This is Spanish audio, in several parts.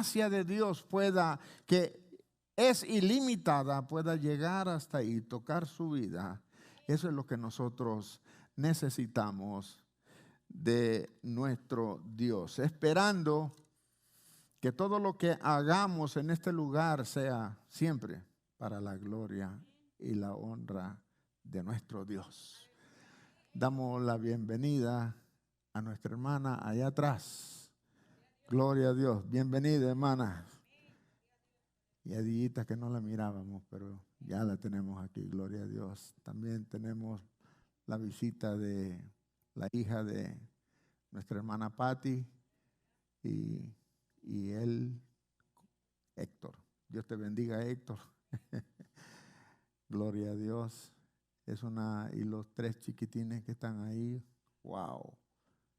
gracia de Dios que es ilimitada, pueda llegar hasta ahí, tocar su vida. Eso es lo que nosotros necesitamos de nuestro Dios, esperando que todo lo que hagamos en este lugar sea siempre para la gloria y la honra de nuestro Dios. Damos la bienvenida a nuestra hermana allá atrás. Gloria a Dios. Bienvenida, hermana. Y a Dillita, que no la mirábamos, pero ya la tenemos aquí. Gloria a Dios. También tenemos la visita de la hija de nuestra hermana Patti y él, Héctor. Dios te bendiga, Héctor. Gloria a Dios. Y los 3 chiquitines que están ahí. Wow.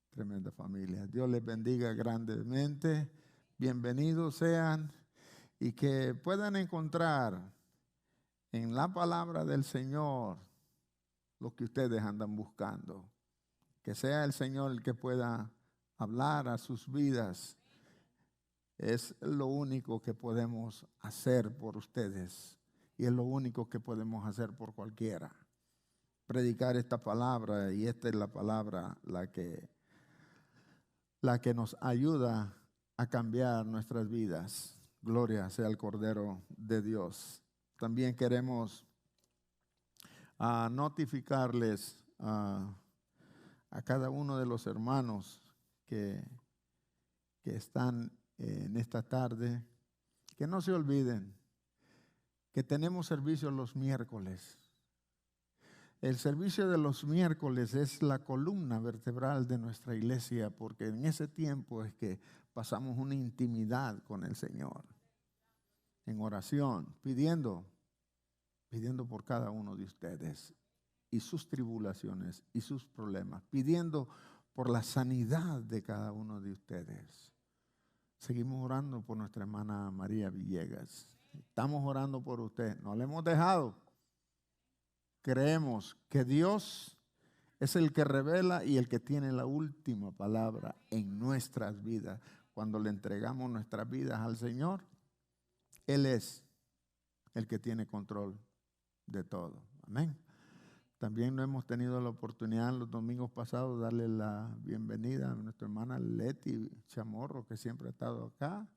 Tremenda familia. Dios les bendiga grandemente. Bienvenidos sean y que puedan encontrar en la palabra del Señor lo que ustedes andan buscando. Que sea el Señor el que pueda hablar a sus vidas. Es lo único que podemos hacer por ustedes y es lo único que podemos hacer por cualquiera. Predicar esta palabra, y esta es la palabra la que nos ayuda a cambiar nuestras vidas. Gloria sea al Cordero de Dios. También queremos notificarles a cada uno de los hermanos que están en esta tarde, que no se olviden que tenemos servicio los miércoles. El servicio de los miércoles es la columna vertebral de nuestra iglesia, porque en ese tiempo es que pasamos una intimidad con el Señor, en oración, pidiendo por cada uno de ustedes y sus tribulaciones y sus problemas, pidiendo por la sanidad de cada uno de ustedes. Seguimos orando por nuestra hermana María Villegas. Estamos orando por usted, no le hemos dejado. Creemos que Dios es el que revela y el que tiene la última palabra en nuestras vidas. Cuando le entregamos nuestras vidas al Señor, Él es el que tiene control de todo. Amén. También no hemos tenido la oportunidad los domingos pasados de darle la bienvenida a nuestra hermana Leti Chamorro, que siempre ha estado acá.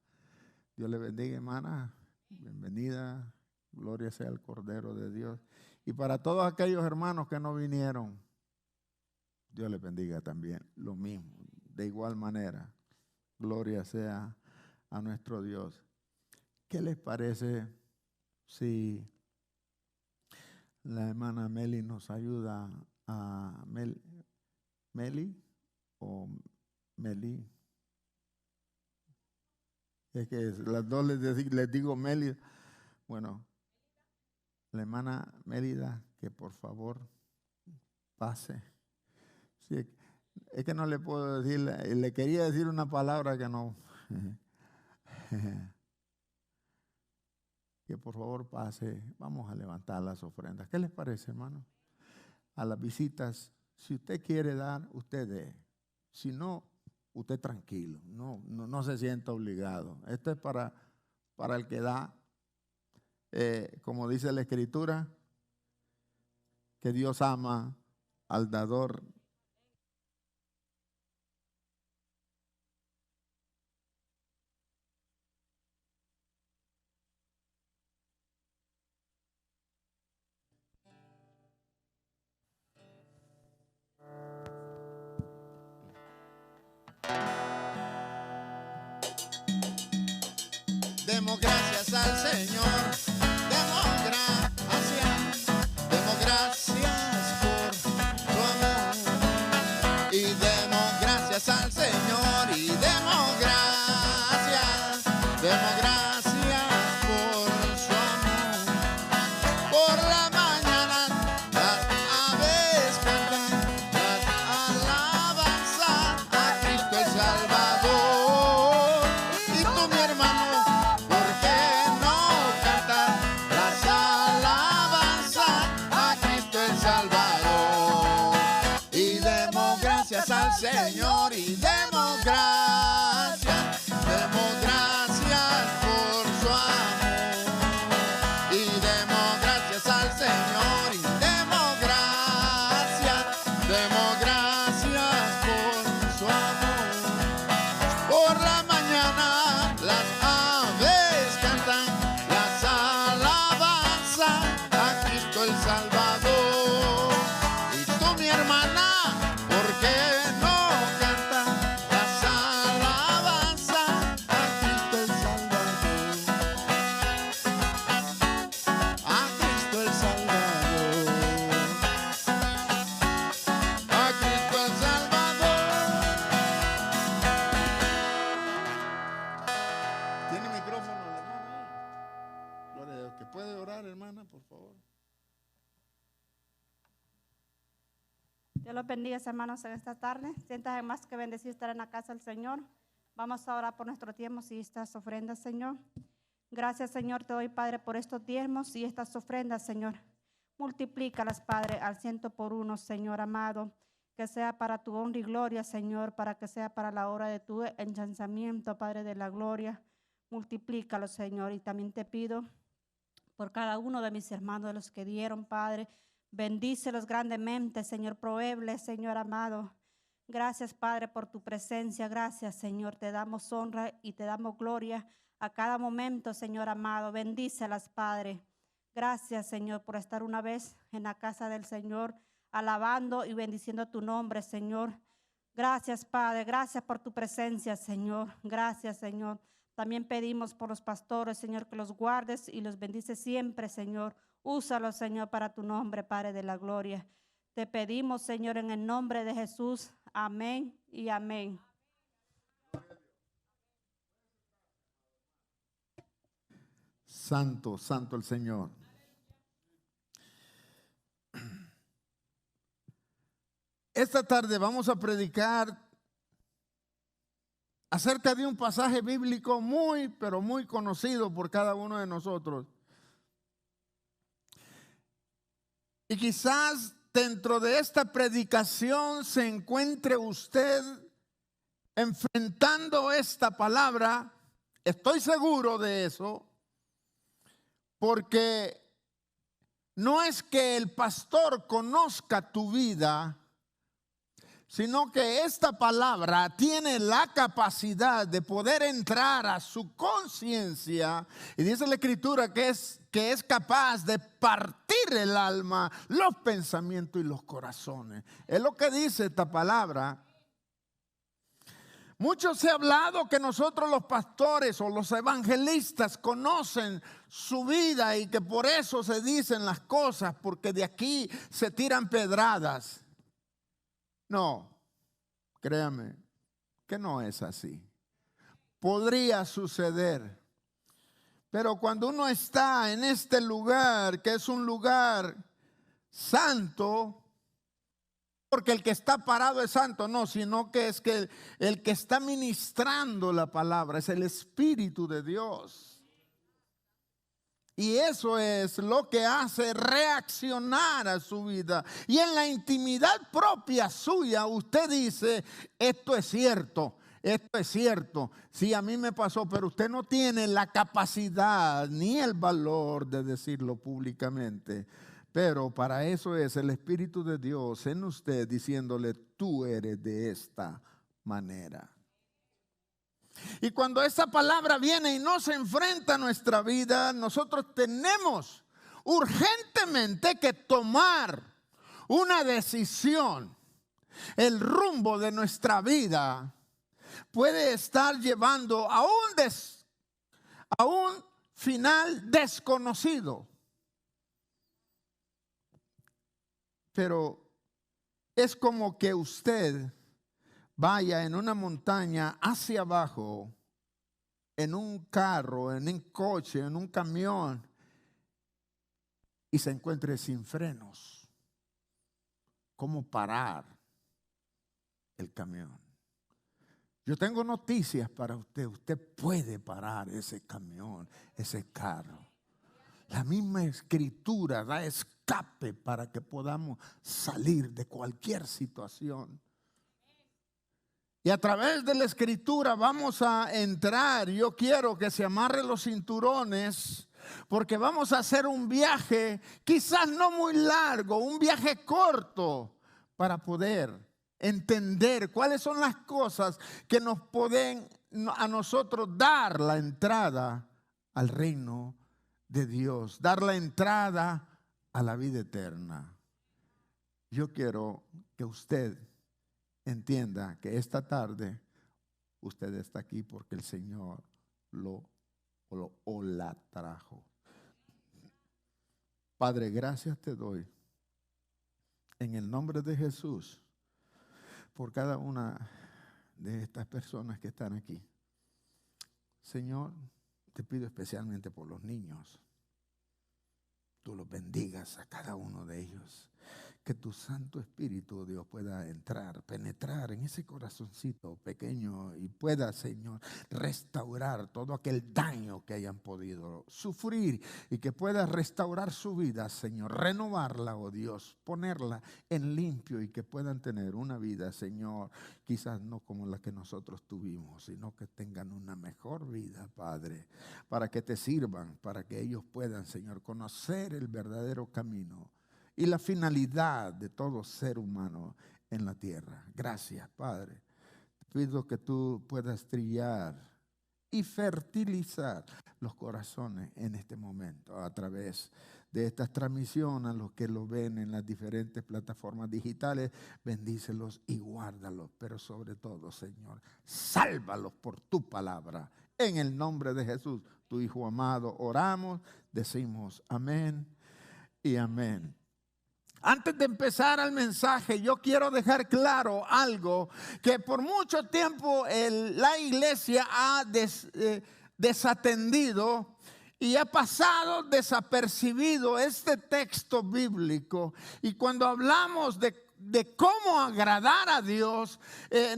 Dios le bendiga, hermana. Bienvenida. Gloria sea al Cordero de Dios. Y para todos aquellos hermanos que no vinieron, Dios les bendiga también. Lo mismo, de igual manera. Gloria sea a nuestro Dios. ¿Qué les parece si la hermana Meli nos ayuda a Meli o Meli? Es que las dos les digo Meli. Bueno, la hermana Mérida, que por favor pase. Sí, es que no le puedo decir, le quería decir una palabra que no. Que por favor pase. Vamos a levantar las ofrendas. ¿Qué les parece, hermano? A las visitas, si usted quiere dar, usted dé. Si no, usted tranquilo. No se sienta obligado. Esto es para el que da. Como dice la Escritura, que Dios ama al dador. Demos gracias al Señor, demos gracias por su amor. Y demos gracias al Señor y demos gracias por su amor. Por la mañana las aves cantan las alabanzas a Cristo el Salvador. Y tú, mi hermano, ¿por qué no cantar las alabanzas a Cristo el Salvador? Y demos gracias al Señor y demos gracias ¿Tiene micrófono la hermana? Gloria a Dios. ¿Que puede orar, hermana, por favor? Dios los bendiga, hermanos, en esta tarde. Siéntanse más que bendecido estar en la casa del Señor. Vamos a orar por nuestro tiempo y estas ofrendas, Señor. Gracias, Señor, te doy, Padre, por estos diezmos y estas ofrendas, Señor. Multiplícalas, Padre, al 100 por 1, Señor amado. Que sea para tu honra y gloria, Señor, para que sea para la obra de tu ensanchamiento, Padre de la gloria. Multiplícalo, Señor. Y también te pido por cada uno de mis hermanos, de los que dieron, Padre. Bendícelos grandemente, Señor, proveebles, Señor amado. Gracias, Padre, por tu presencia. Gracias, Señor. Te damos honra y te damos gloria a cada momento, Señor amado. Bendícelas, Padre. Gracias, Señor, por estar una vez en la casa del Señor, alabando y bendiciendo tu nombre, Señor. Gracias, Padre. Gracias por tu presencia, Señor. Gracias, Señor. También pedimos por los pastores, Señor, que los guardes y los bendices siempre, Señor. Úsalos, Señor, para tu nombre, Padre de la gloria. Te pedimos, Señor, en el nombre de Jesús. Amén y amén. Santo, santo el Señor. Esta tarde vamos a predicar acerca de un pasaje bíblico muy, pero muy conocido por cada uno de nosotros. Y quizás dentro de esta predicación se encuentre usted enfrentando esta palabra. Estoy seguro de eso, porque no es que el pastor conozca tu vida, sino que esta palabra tiene la capacidad de poder entrar a su conciencia. Y dice la Escritura que es capaz de partir el alma, los pensamientos y los corazones. Es lo que dice esta palabra. Mucho se ha hablado que nosotros los pastores o los evangelistas conocen su vida y que por eso se dicen las cosas, porque de aquí se tiran pedradas. No, créame que no es así. Podría suceder, pero cuando uno está en este lugar, que es un lugar santo, porque el que está parado es santo, no, sino que es que el que está ministrando la palabra es el Espíritu de Dios. Y eso es lo que hace reaccionar a su vida. Y en la intimidad propia suya, usted dice, esto es cierto, esto es cierto. Sí, a mí me pasó, pero usted no tiene la capacidad ni el valor de decirlo públicamente. Pero para eso es el Espíritu de Dios en usted diciéndole, tú eres de esta manera. Y cuando esa palabra viene y nos enfrenta a nuestra vida, nosotros tenemos urgentemente que tomar una decisión. El rumbo de nuestra vida puede estar llevando a un final desconocido. Pero es como que usted vaya en una montaña hacia abajo, en un carro, en un coche, en un camión, y se encuentre sin frenos. ¿Cómo parar el camión? Yo tengo noticias para usted. Usted puede parar ese camión, ese carro. La misma Escritura da escape para que podamos salir de cualquier situación. Y a través de la Escritura vamos a entrar. Yo quiero que se amarren los cinturones, porque vamos a hacer un viaje, quizás no muy largo, un viaje corto, para poder entender cuáles son las cosas que nos pueden a nosotros dar la entrada al reino de Dios, dar la entrada a la vida eterna. Yo quiero que usted entienda que esta tarde usted está aquí porque el Señor la trajo. Padre, gracias te doy en el nombre de Jesús por cada una de estas personas que están aquí. Señor, te pido especialmente por los niños. Tú los bendigas a cada uno de ellos. Que tu Santo Espíritu, Dios, pueda entrar, penetrar en ese corazoncito pequeño y pueda, Señor, restaurar todo aquel daño que hayan podido sufrir y que pueda restaurar su vida, Señor, renovarla, oh Dios, ponerla en limpio y que puedan tener una vida, Señor, quizás no como la que nosotros tuvimos, sino que tengan una mejor vida, Padre, para que te sirvan, para que ellos puedan, Señor, conocer el verdadero camino y la finalidad de todo ser humano en la tierra. Gracias, Padre. Te pido que tú puedas trillar y fertilizar los corazones en este momento a través de esta transmisión. A los que lo ven en las diferentes plataformas digitales, bendícelos y guárdalos. Pero sobre todo, Señor, sálvalos por tu palabra. En el nombre de Jesús, tu Hijo amado, oramos, decimos amén y amén. Antes de empezar el mensaje, yo quiero dejar claro algo que por mucho tiempo la iglesia ha desatendido y ha pasado desapercibido este texto bíblico. Y cuando hablamos de cómo agradar a Dios,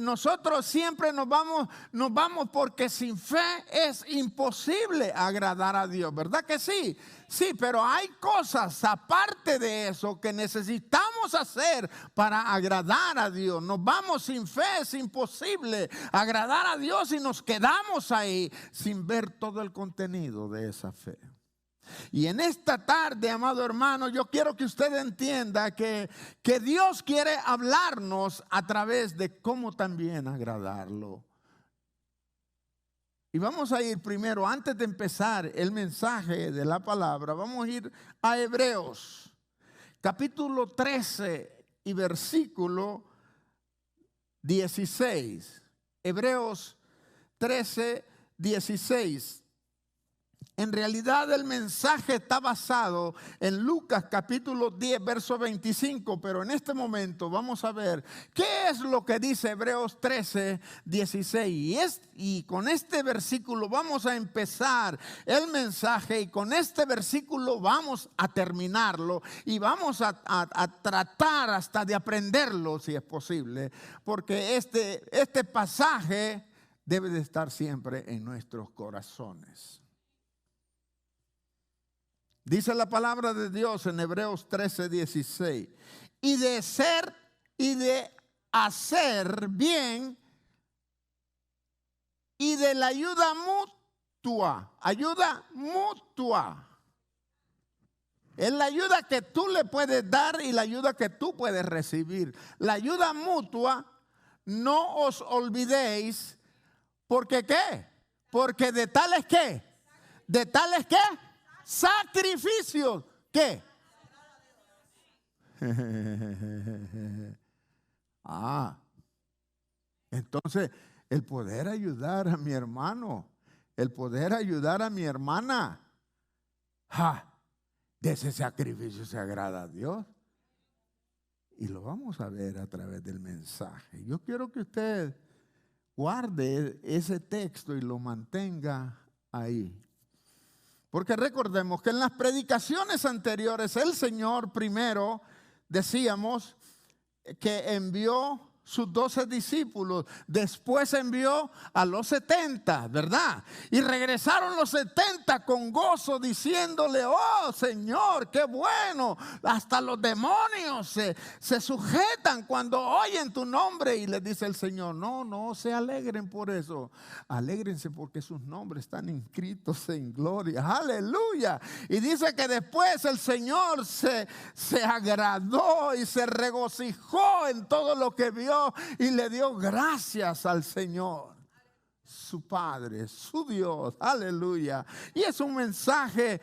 nosotros siempre nos vamos porque sin fe es imposible agradar a Dios, ¿verdad que sí? Sí, pero hay cosas aparte de eso que necesitamos hacer para agradar a Dios. Nos vamos sin fe, es imposible agradar a Dios y nos quedamos ahí sin ver todo el contenido de esa fe. Y en esta tarde, amado hermano, yo quiero que usted entienda que Dios quiere hablarnos a través de cómo también agradarlo. Y vamos a ir primero, antes de empezar el mensaje de la palabra, vamos a ir a Hebreos, capítulo 13 y versículo 16. Hebreos 13, 16. En realidad el mensaje está basado en Lucas capítulo 10, verso 25, pero en este momento vamos a ver qué es lo que dice Hebreos 13, 16. Y con este versículo vamos a empezar el mensaje y con este versículo vamos a terminarlo y vamos a tratar hasta de aprenderlo si es posible, porque este pasaje debe de estar siempre en nuestros corazones. Dice la palabra de Dios en Hebreos 13, 16. Y de ser y de hacer bien y de la ayuda mutua. Ayuda mutua. Es la ayuda que tú le puedes dar y la ayuda que tú puedes recibir. La ayuda mutua, no os olvidéis. ¿Porque qué? Porque de tales ¿qué? De tales ¿qué? Sacrificios. ¿Qué? Entonces el poder ayudar a mi hermano, el poder ayudar a mi hermana, de ese sacrificio se agrada a Dios. Y lo vamos a ver a través del mensaje. Yo quiero que usted guarde ese texto y lo mantenga ahí. Porque recordemos que en las predicaciones anteriores el Señor primero decíamos que envió sus 12 discípulos, después envió a los 70, ¿verdad? Y regresaron los 70 con gozo diciéndole, oh Señor, qué bueno, hasta los demonios se sujetan cuando oyen tu nombre. Y les dice el Señor, no se alegren por eso, alégrense porque sus nombres están inscritos en gloria, aleluya. Y dice que después el Señor se agradó y se regocijó en todo lo que vio y le dio gracias al Señor, su Padre, su Dios, aleluya. Y es un mensaje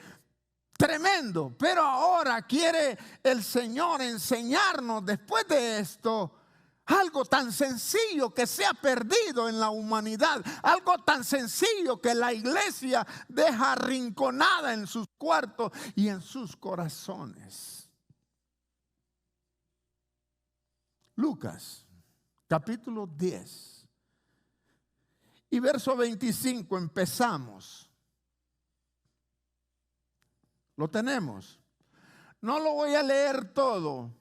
tremendo, pero ahora quiere el Señor enseñarnos después de esto algo tan sencillo que se ha perdido en la humanidad, algo tan sencillo que la iglesia deja arrinconada en sus cuartos y en sus corazones. Lucas capítulo 10 y verso 25 empezamos. Lo tenemos. No lo voy a leer todo.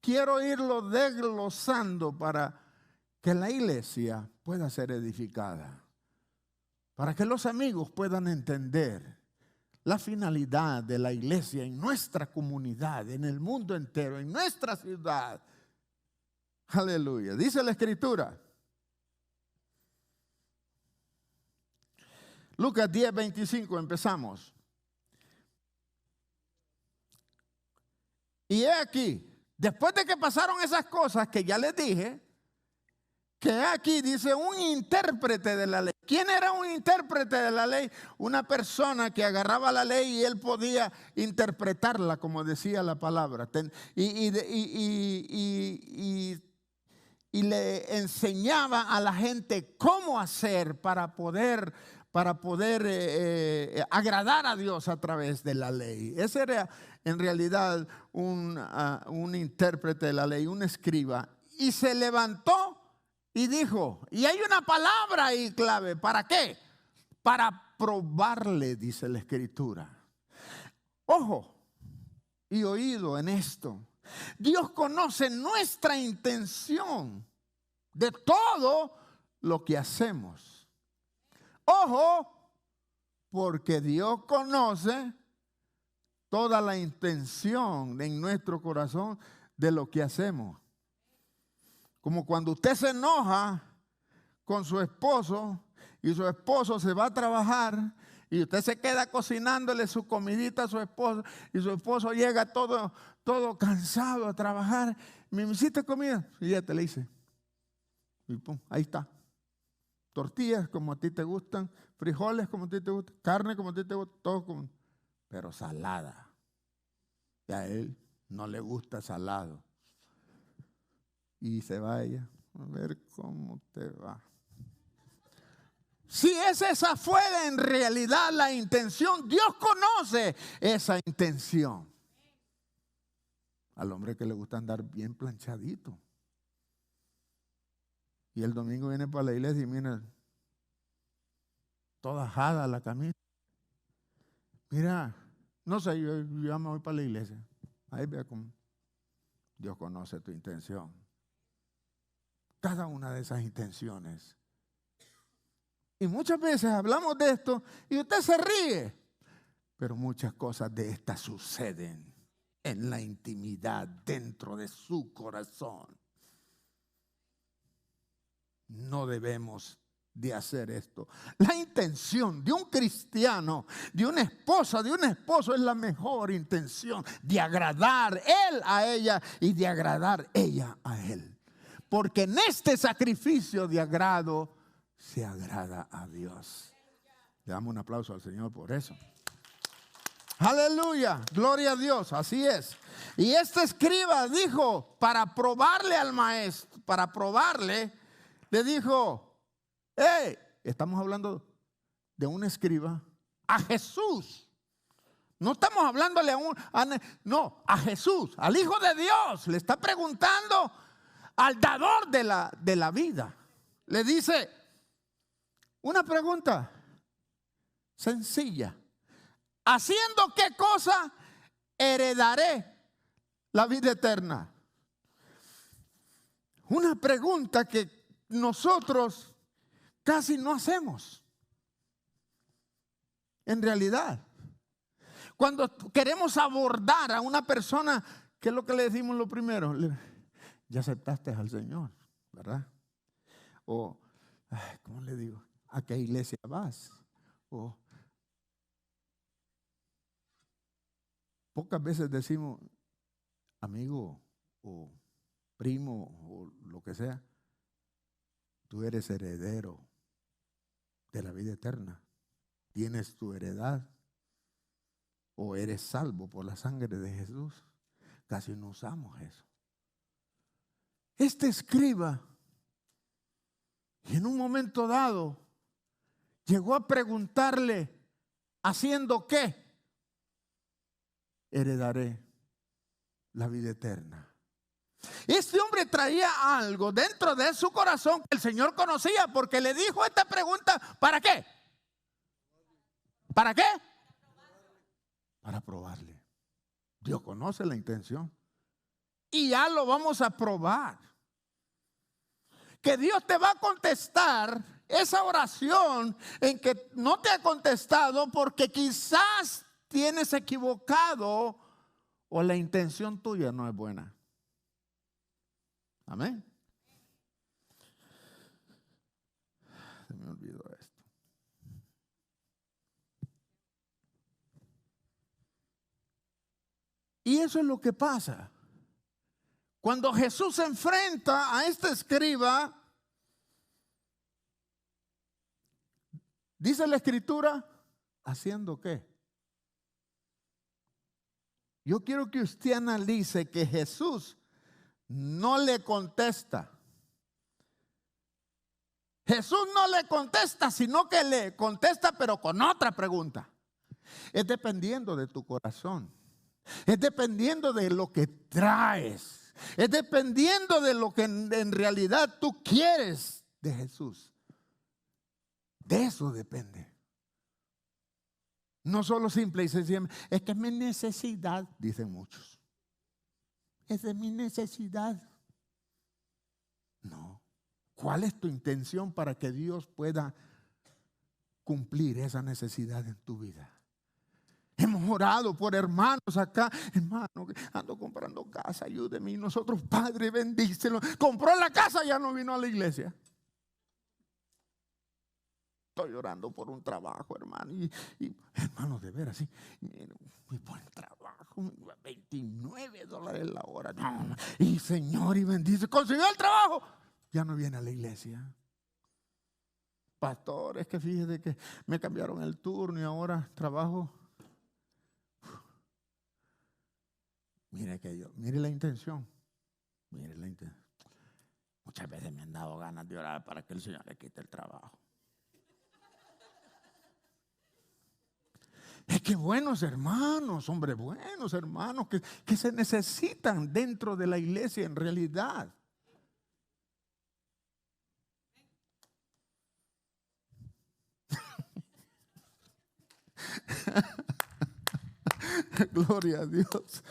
Quiero irlo desglosando para que la iglesia pueda ser edificada. Para que los amigos puedan entender la finalidad de la iglesia en nuestra comunidad, en el mundo entero, en nuestra ciudad. Aleluya. Dice la Escritura. Lucas 10:25, empezamos. Y he aquí, después de que pasaron esas cosas que ya les dije, que aquí dice un intérprete de la ley. ¿Quién era un intérprete de la ley? Una persona que agarraba la ley y él podía interpretarla, como decía la palabra. Y le enseñaba a la gente cómo hacer para poder agradar a Dios a través de la ley. Ese era en realidad un intérprete de la ley, un escriba. Y se levantó y dijo, y hay una palabra ahí clave, ¿para qué? Para probarle, dice la Escritura. Ojo y oído en esto. Dios conoce nuestra intención de todo lo que hacemos. Ojo, porque Dios conoce toda la intención en nuestro corazón de lo que hacemos. Como cuando usted se enoja con su esposo y su esposo se va a trabajar y usted se queda cocinándole su comidita a su esposo y su esposo llega todo cansado a trabajar. ¿Me hiciste comida? Y ya te le hice. Y pum, ahí está. Tortillas como a ti te gustan, frijoles como a ti te gustan, carne como a ti te gusta, todo como, pero salada. Y a él no le gusta salado. Y se vaya a ver cómo te va. Si esa fue en realidad la intención, Dios conoce esa intención. Al hombre que le gusta andar bien planchadito. Y el domingo viene para la iglesia y mira, toda ajada la camisa. Mira, no sé, yo ya me voy para la iglesia. Ahí vea cómo Dios conoce tu intención. Cada una de esas intenciones. Y muchas veces hablamos de esto y usted se ríe. Pero muchas cosas de estas suceden en la intimidad, dentro de su corazón. No debemos de hacer esto. La intención de un cristiano, de una esposa, de un esposo es la mejor intención de agradar él a ella y de agradar ella a él. Porque en este sacrificio de agrado se agrada a Dios. Le damos un aplauso al Señor por eso. Aleluya, gloria a Dios, así es. Y este escriba dijo, para probarle al maestro, para probarle, le dijo, estamos hablando de un escriba, a Jesús. No estamos hablándole a Jesús, al Hijo de Dios. Le está preguntando al dador de la vida. Le dice una pregunta sencilla. ¿Haciendo qué cosa heredaré la vida eterna? Una pregunta que nosotros casi no hacemos. En realidad, cuando queremos abordar a una persona, ¿qué es lo que le decimos lo primero? Ya aceptaste al Señor, ¿verdad? O, ¿cómo le digo? ¿A qué iglesia vas? O pocas veces decimos, amigo o primo o lo que sea, tú eres heredero de la vida eterna. Tienes tu heredad o eres salvo por la sangre de Jesús. Casi no usamos eso. Este escriba, en un momento dado, llegó a preguntarle, ¿haciendo qué? Heredaré la vida eterna. Este hombre traía algo dentro de su corazón que el Señor conocía, porque le dijo esta pregunta, ¿para qué? ¿Para qué? para probarle. Dios conoce la intención. Y ya lo vamos a probar. Que Dios te va a contestar esa oración en que no te ha contestado porque quizás tienes equivocado o la intención tuya no es buena. Amén. Se me olvidó esto. Y eso es lo que pasa. Cuando Jesús se enfrenta a este escriba, dice la Escritura, ¿haciendo qué? Yo quiero que usted analice que Jesús no le contesta. Jesús no le contesta, sino que le contesta, pero con otra pregunta. Es dependiendo de tu corazón. Es dependiendo de lo que traes. Es dependiendo de lo que en realidad tú quieres de Jesús. De eso depende. No solo simple y sencillamente, es que es mi necesidad, dicen muchos. Es de mi necesidad. No. ¿Cuál es tu intención para que Dios pueda cumplir esa necesidad en tu vida? Hemos orado por hermanos acá. Hermano, ando comprando casa, ayúdeme. Y nosotros, Padre, bendícelo. Compró la casa, ya no vino a la iglesia. Estoy orando por un trabajo, hermano. Y hermano, de veras, sí. Muy buen trabajo. $29 la hora. No, y Señor, y bendice. Consiguió el trabajo. Ya no viene a la iglesia. Pastor, es que fíjese que me cambiaron el turno y ahora trabajo. Mire la intención. Mire la intención. Muchas veces me han dado ganas de orar para que el Señor le quite el trabajo. Es que buenos hermanos, hombres buenos hermanos que se necesitan dentro de la iglesia en realidad. Gloria a Dios.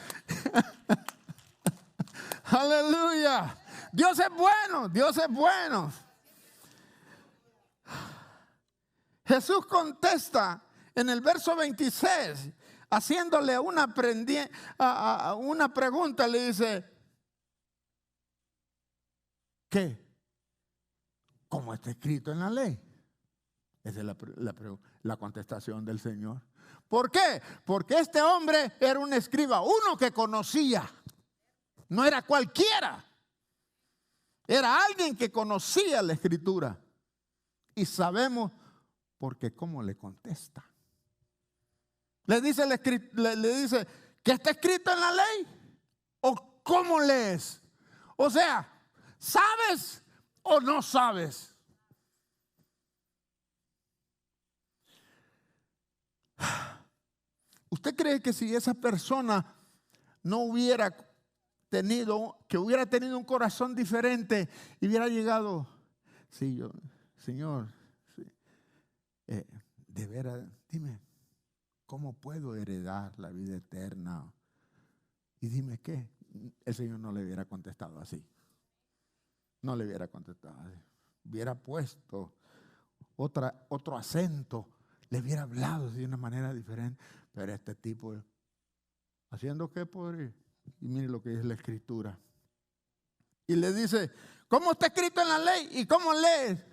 Aleluya. Dios es bueno, Dios es bueno. Jesús contesta en el verso 26, haciéndole una pregunta, le dice, ¿qué? ¿Cómo está escrito en la ley? Esa es la contestación del Señor. ¿Por qué? Porque este hombre era un escriba, uno que conocía. No era cualquiera. Era alguien que conocía la Escritura. Y sabemos porque cómo le contesta. Le dice, ¿qué está escrito en la ley? ¿O cómo lees? O sea, ¿sabes o no sabes? ¿Usted cree que si esa persona no hubiera tenido un corazón diferente y hubiera llegado, sí, Señor, sí, de veras, dime, ¿cómo puedo heredar la vida eterna? Y dime qué, el Señor no le hubiera contestado así. No le hubiera contestado así. Hubiera puesto otro acento, le hubiera hablado de una manera diferente. Pero este tipo, ¿haciendo qué podría? Y mire lo que dice la Escritura. Y le dice, ¿cómo está escrito en la ley? ¿Y cómo lees?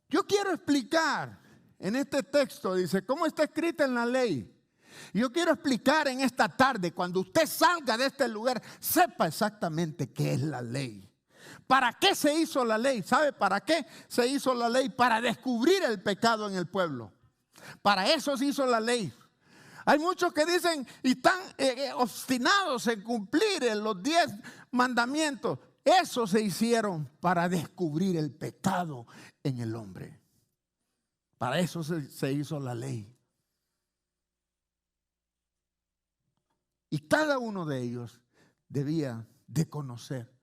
Yo quiero explicar en este texto, dice, ¿cómo está escrito en la ley? Yo quiero explicar en esta tarde, cuando usted salga de este lugar, sepa exactamente qué es la ley. ¿Para qué se hizo la ley? ¿Sabe para qué se hizo la ley? Para descubrir el pecado en el pueblo. Para eso se hizo la ley. Hay muchos que dicen y están obstinados en cumplir los 10 mandamientos. Eso se hicieron para descubrir el pecado en el hombre. Para eso se hizo la ley. Y cada uno de ellos debía de conocer.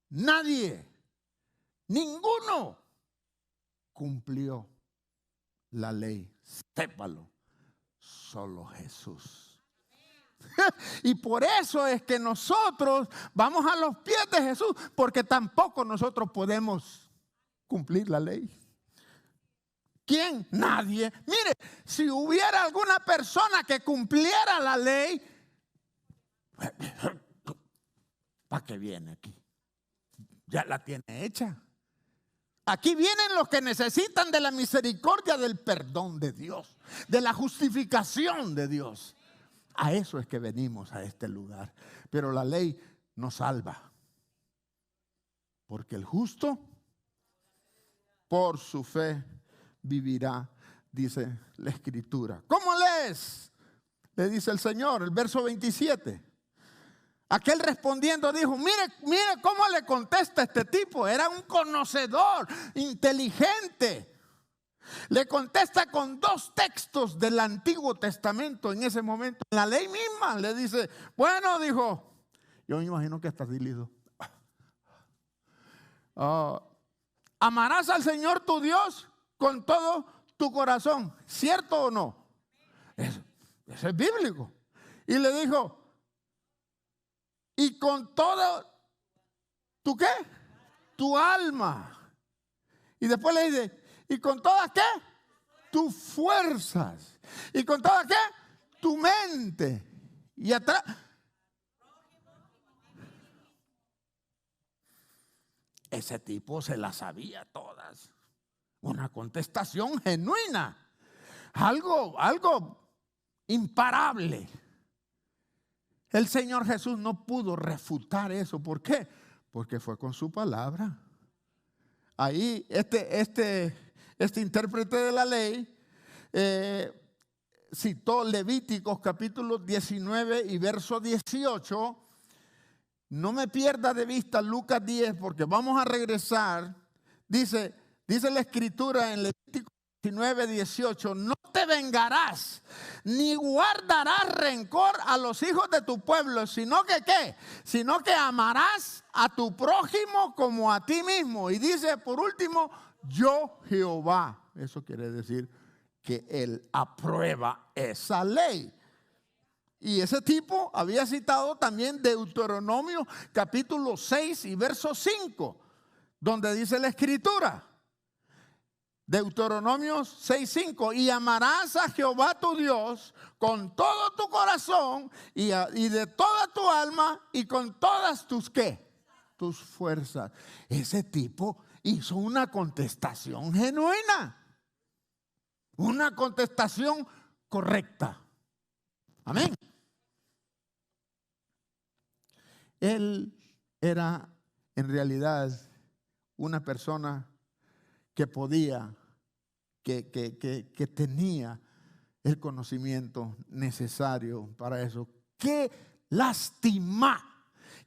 Nadie, ninguno cumplió la ley. Sépalo, solo Jesús. Y por eso es que nosotros vamos a los pies de Jesús, porque tampoco nosotros podemos cumplir la ley. ¿Quién? Nadie. Mire, si hubiera alguna persona que cumpliera la ley, ¿para qué viene aquí? Ya la tiene hecha. Aquí vienen los que necesitan de la misericordia, del perdón de Dios, de la justificación de Dios. A eso es que venimos a este lugar. Pero la ley nos salva. Porque el justo por su fe vivirá, dice la Escritura. ¿Cómo lees? Le dice el Señor, el verso 27. Aquel respondiendo dijo, mire cómo le contesta este tipo. Era un conocedor, inteligente. Le contesta con 2 textos del Antiguo Testamento en ese momento. La ley misma le dice, bueno, dijo, yo me imagino que está listo. Amarás al Señor tu Dios con todo tu corazón. ¿Cierto o no? Eso es bíblico. Y le dijo, y con todo, ¿tu qué? Tu alma. Y después le dice, ¿y con todas qué? Tus fuerzas. ¿Y con todas qué? Tu mente. Y atrás. Ese tipo se las sabía todas. Una contestación genuina. Algo imparable. El Señor Jesús no pudo refutar eso. ¿Por qué? Porque fue con su palabra. Ahí este intérprete de la ley citó Levíticos capítulo 19 y verso 18. No me pierda de vista Lucas 10 porque vamos a regresar. Dice la Escritura en Levíticos 19, 18, no te vengarás, ni guardarás rencor a los hijos de tu pueblo, sino que ¿qué? Sino que amarás a tu prójimo como a ti mismo. Y dice por último, yo Jehová. Eso quiere decir que él aprueba esa ley. Y ese tipo había citado también Deuteronomio capítulo 6 y verso 5, donde dice la Escritura. Deuteronomio 6:5, y amarás a Jehová tu Dios con todo tu corazón y de toda tu alma y con todas tus ¿qué? Tus fuerzas. Ese tipo hizo una contestación genuina, una contestación correcta. Amén. Él era en realidad una persona que podía, que tenía el conocimiento necesario para eso. Qué lástima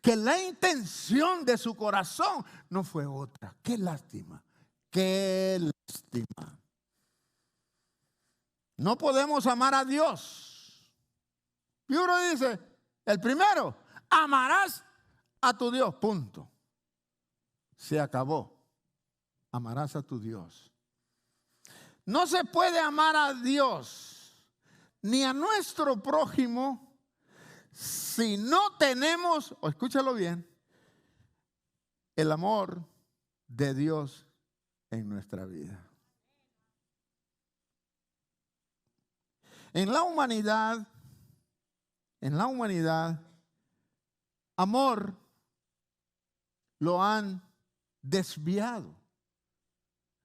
que la intención de su corazón no fue otra. Qué lástima, qué lástima. No podemos amar a Dios. Y uno dice, el primero, amarás a tu Dios, punto. Se acabó. Amarás a tu Dios. No se puede amar a Dios ni a nuestro prójimo si no tenemos, o escúchalo bien, el amor de Dios en nuestra vida. En la humanidad, amor lo han desviado.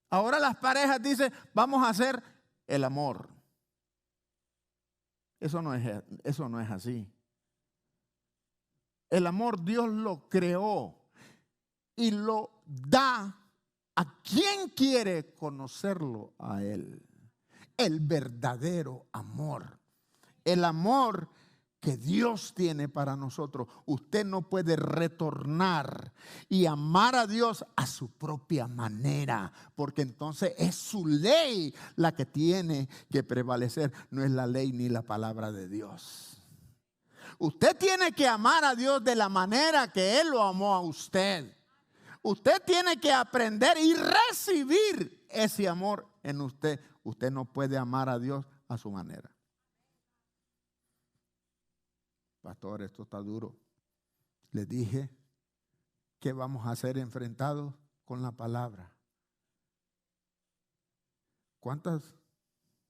Ahora las parejas dicen, vamos a hacer el amor. Eso no es así. El amor Dios lo creó y lo da a quien quiere conocerlo a Él. El verdadero amor. El amor que Dios tiene para nosotros. Usted no puede retornar y amar a Dios a su propia manera, porque entonces es su ley la que tiene que prevalecer, no es la ley ni la palabra de Dios. Usted tiene que amar a Dios de la manera que Él lo amó a usted. Usted tiene que aprender y recibir ese amor en usted. usted no puede amar a Dios a su manera. Pastor, esto está duro. Les dije que vamos a ser enfrentados con la palabra. ¿Cuántas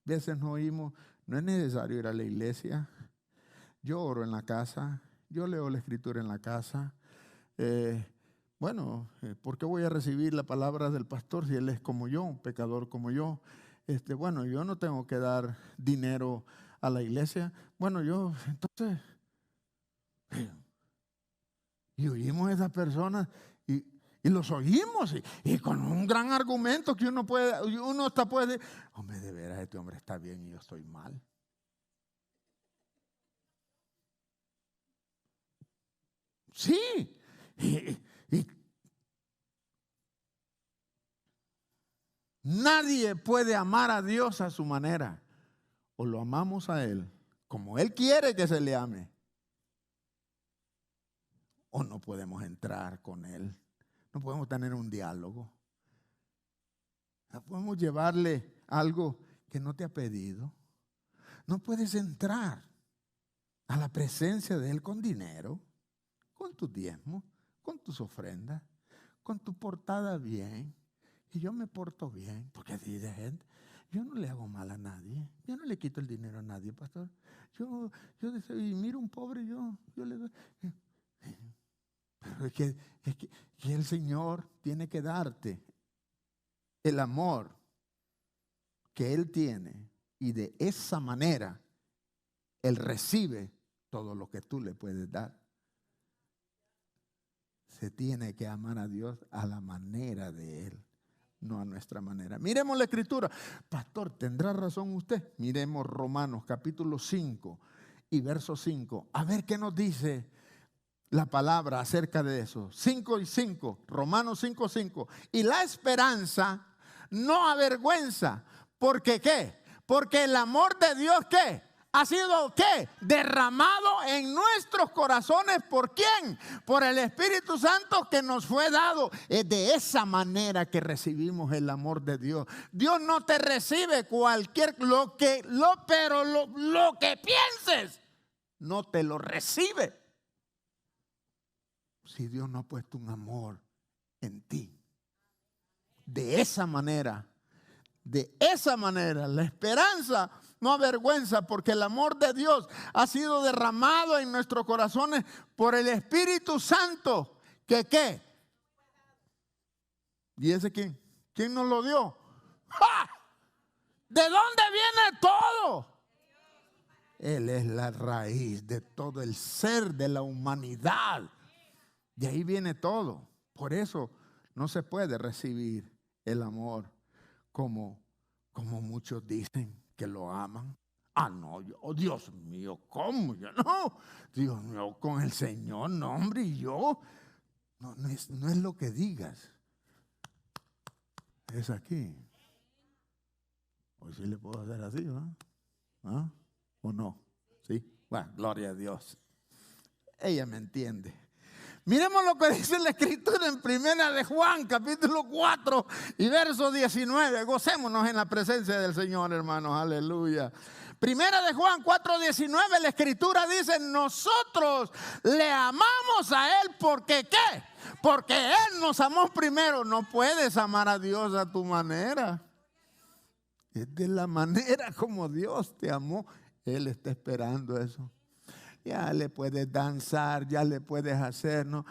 veces nos oímos? No es necesario ir a la iglesia. Yo oro en la casa. Yo leo la escritura en la casa. ¿Por qué voy a recibir la palabra del pastor si él es como yo, un pecador como yo? Yo no tengo que dar dinero a la iglesia. Entonces, y oímos a esas personas y los oímos y con un gran argumento que uno hasta puede decir, hombre, de veras este hombre está bien y yo estoy mal. Sí, y nadie puede amar a Dios a su manera. O lo amamos a Él como Él quiere que se le ame, o no podemos entrar con Él. No podemos tener un diálogo. No podemos llevarle algo que no te ha pedido. No puedes entrar a la presencia de Él con dinero, con tus diezmos, con tus ofrendas, con tu portada bien. Y yo me porto bien, porque dice gente, yo no le hago mal a nadie. Yo no le quito el dinero a nadie, pastor. Yo miro a un pobre, yo le doy. Pero es que el Señor tiene que darte el amor que Él tiene, y de esa manera Él recibe todo lo que tú le puedes dar. Se tiene que amar a Dios a la manera de Él, no a nuestra manera. Miremos la escritura. Pastor, ¿tendrá razón usted? Miremos Romanos capítulo 5 y verso 5. A ver qué nos dice la palabra acerca de eso. 5 y 5, Romanos 5, 5. Y la esperanza no avergüenza. ¿Porque qué? Porque el amor de Dios, ¿qué? Ha sido, ¿qué? Derramado en nuestros corazones. ¿Por quién? Por el Espíritu Santo que nos fue dado. Es de esa manera que recibimos el amor de Dios. Dios no te recibe lo que pienses, no te lo recibe. Si Dios no ha puesto un amor en ti. De esa manera, la esperanza no avergüenza, porque el amor de Dios ha sido derramado en nuestros corazones por el Espíritu Santo. ¿Que qué? ¿Y ese quién? ¿Quién nos lo dio? ¡Ja! ¿De dónde viene todo? Él es la raíz de todo el ser de la humanidad. De ahí viene todo. Por eso no se puede recibir el amor como muchos dicen que lo aman. Ah, no, Dios mío, ¿cómo? Yo no, Dios mío, con el Señor, no, hombre, y yo. No es lo que digas. Es aquí. Hoy sí le puedo hacer así, ¿no? ¿Ah? ¿O no? ¿Sí? Bueno, gloria a Dios. Ella me entiende. Miremos lo que dice la escritura en Primera de Juan, capítulo 4 y verso 19. Gocémonos en la presencia del Señor, hermanos. Aleluya. Primera de Juan 4, 19, la escritura dice: nosotros le amamos a Él porque ¿qué? Porque Él nos amó primero. No puedes amar a Dios a tu manera. Es de la manera como Dios te amó. Él está esperando eso. Ya le puedes danzar, ya le puedes hacer, ¿no?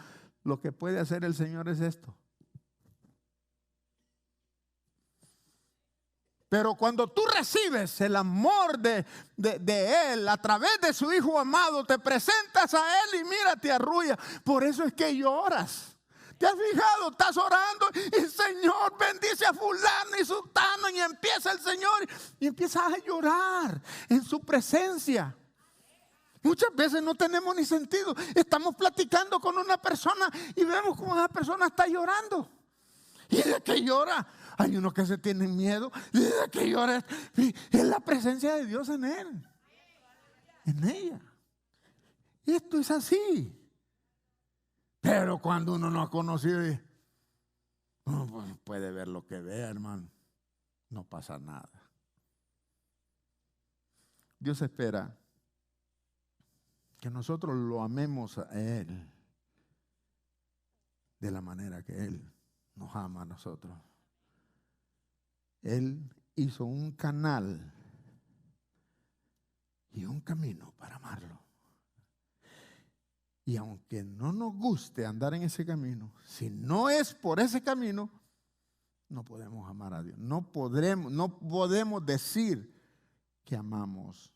Lo que puede hacer el Señor es esto. Pero cuando tú recibes el amor de Él a través de su Hijo amado, te presentas a Él y mira, te arrulla. Por eso es que lloras. ¿Te has fijado? Estás orando y Señor bendice a fulano y sultano, y empieza el Señor y empiezas a llorar en su presencia. Muchas veces no tenemos ni sentido. Estamos platicando con una persona y vemos cómo esa persona está llorando. ¿Y de qué llora? Hay unos que se tienen miedo. ¿Y de qué llora? Es la presencia de Dios en él, en ella. Esto es así. Pero cuando uno no ha conocido, uno puede ver lo que vea, hermano. No pasa nada. Dios espera que nosotros lo amemos a Él de la manera que Él nos ama a nosotros. Él hizo un canal y un camino para amarlo. Y aunque no nos guste andar en ese camino, si no es por ese camino, no podemos amar a Dios. No podemos decir que amamos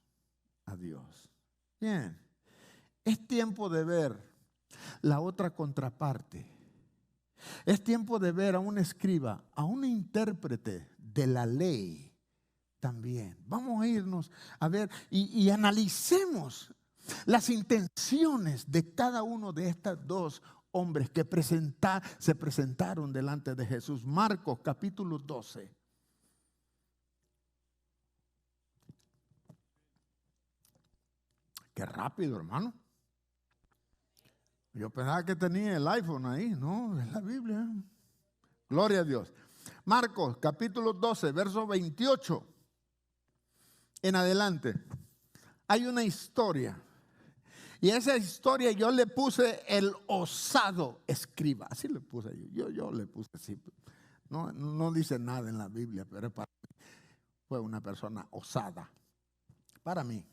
a Dios. Bien, es tiempo de ver la otra contraparte. Es tiempo de ver a un escriba, a un intérprete de la ley también. Vamos a irnos a ver y analicemos las intenciones de cada uno de estos dos hombres que se presentaron delante de Jesús. Marcos capítulo 12. Qué rápido, hermano. Yo pensaba que tenía el iPhone ahí. No, es la Biblia. Gloria a Dios. Marcos capítulo 12, verso 28 en adelante. Hay una historia. Y esa historia yo le puse el osado escriba. Así le puse yo le puse así. No dice nada en la Biblia, pero para mí fue una persona osada. Para mí.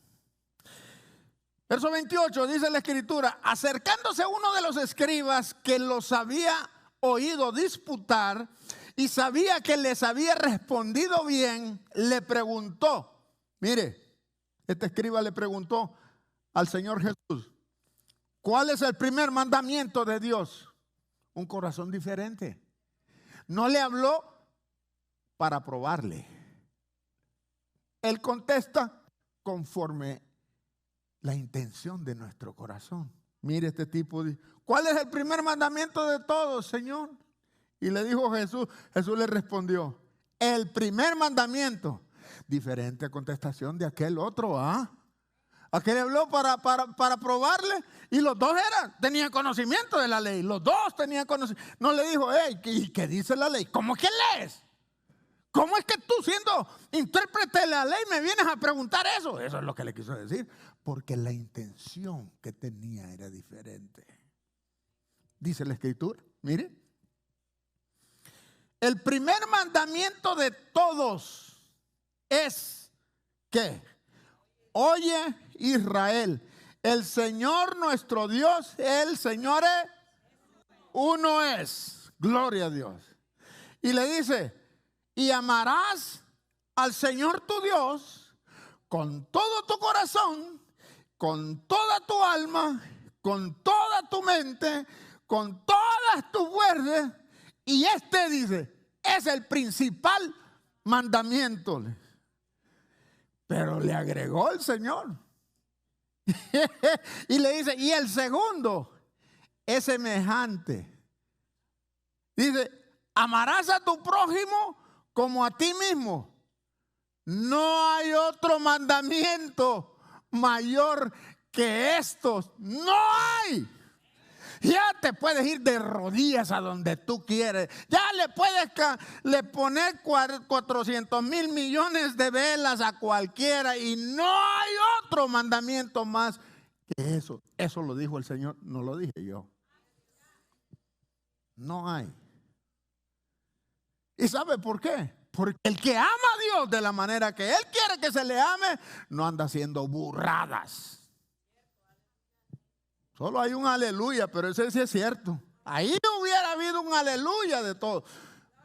Verso 28 dice la escritura: acercándose uno de los escribas que los había oído disputar y sabía que les había respondido bien, le preguntó. Mire, este escriba le preguntó al Señor Jesús: ¿cuál es el primer mandamiento de Dios? Un corazón diferente. No le habló para probarle. Él contesta conforme la intención de nuestro corazón. Mire, este tipo dice: ¿cuál es el primer mandamiento de todos, Señor? Y le dijo Jesús le respondió: el primer mandamiento. Diferente contestación de aquel otro, Aquel le habló para probarle, y los dos tenían conocimiento de la ley. Los dos tenían conocimiento. No le dijo: hey, ¿qué dice la ley? ¿Cómo que lees? ¿Cómo es que tú, siendo intérprete de la ley, me vienes a preguntar eso? Eso es lo que le quiso decir, porque la intención que tenía era diferente. Dice la escritura, mire: el primer mandamiento de todos es que oye, Israel, el Señor nuestro Dios, el Señor es uno es. Gloria a Dios. Y le dice: y amarás al Señor tu Dios con todo tu corazón, con toda tu alma, con toda tu mente, con todas tus fuerzas. Y este dice, es el principal mandamiento. Pero le agregó el Señor. Y le dice, y el segundo es semejante. Dice, amarás a tu prójimo como a ti mismo. No hay otro mandamiento mayor que estos. No hay. Ya te puedes ir de rodillas a donde tú quieres. Ya le puedes poner 400 mil millones de velas a cualquiera y no hay otro mandamiento más que eso. Eso lo dijo el Señor, no lo dije yo. No hay. ¿Y sabe por qué? Porque el que ama a Dios de la manera que Él quiere que se le ame, no anda haciendo burradas. Solo hay un aleluya, pero ese sí es cierto. Ahí hubiera habido un aleluya de todo.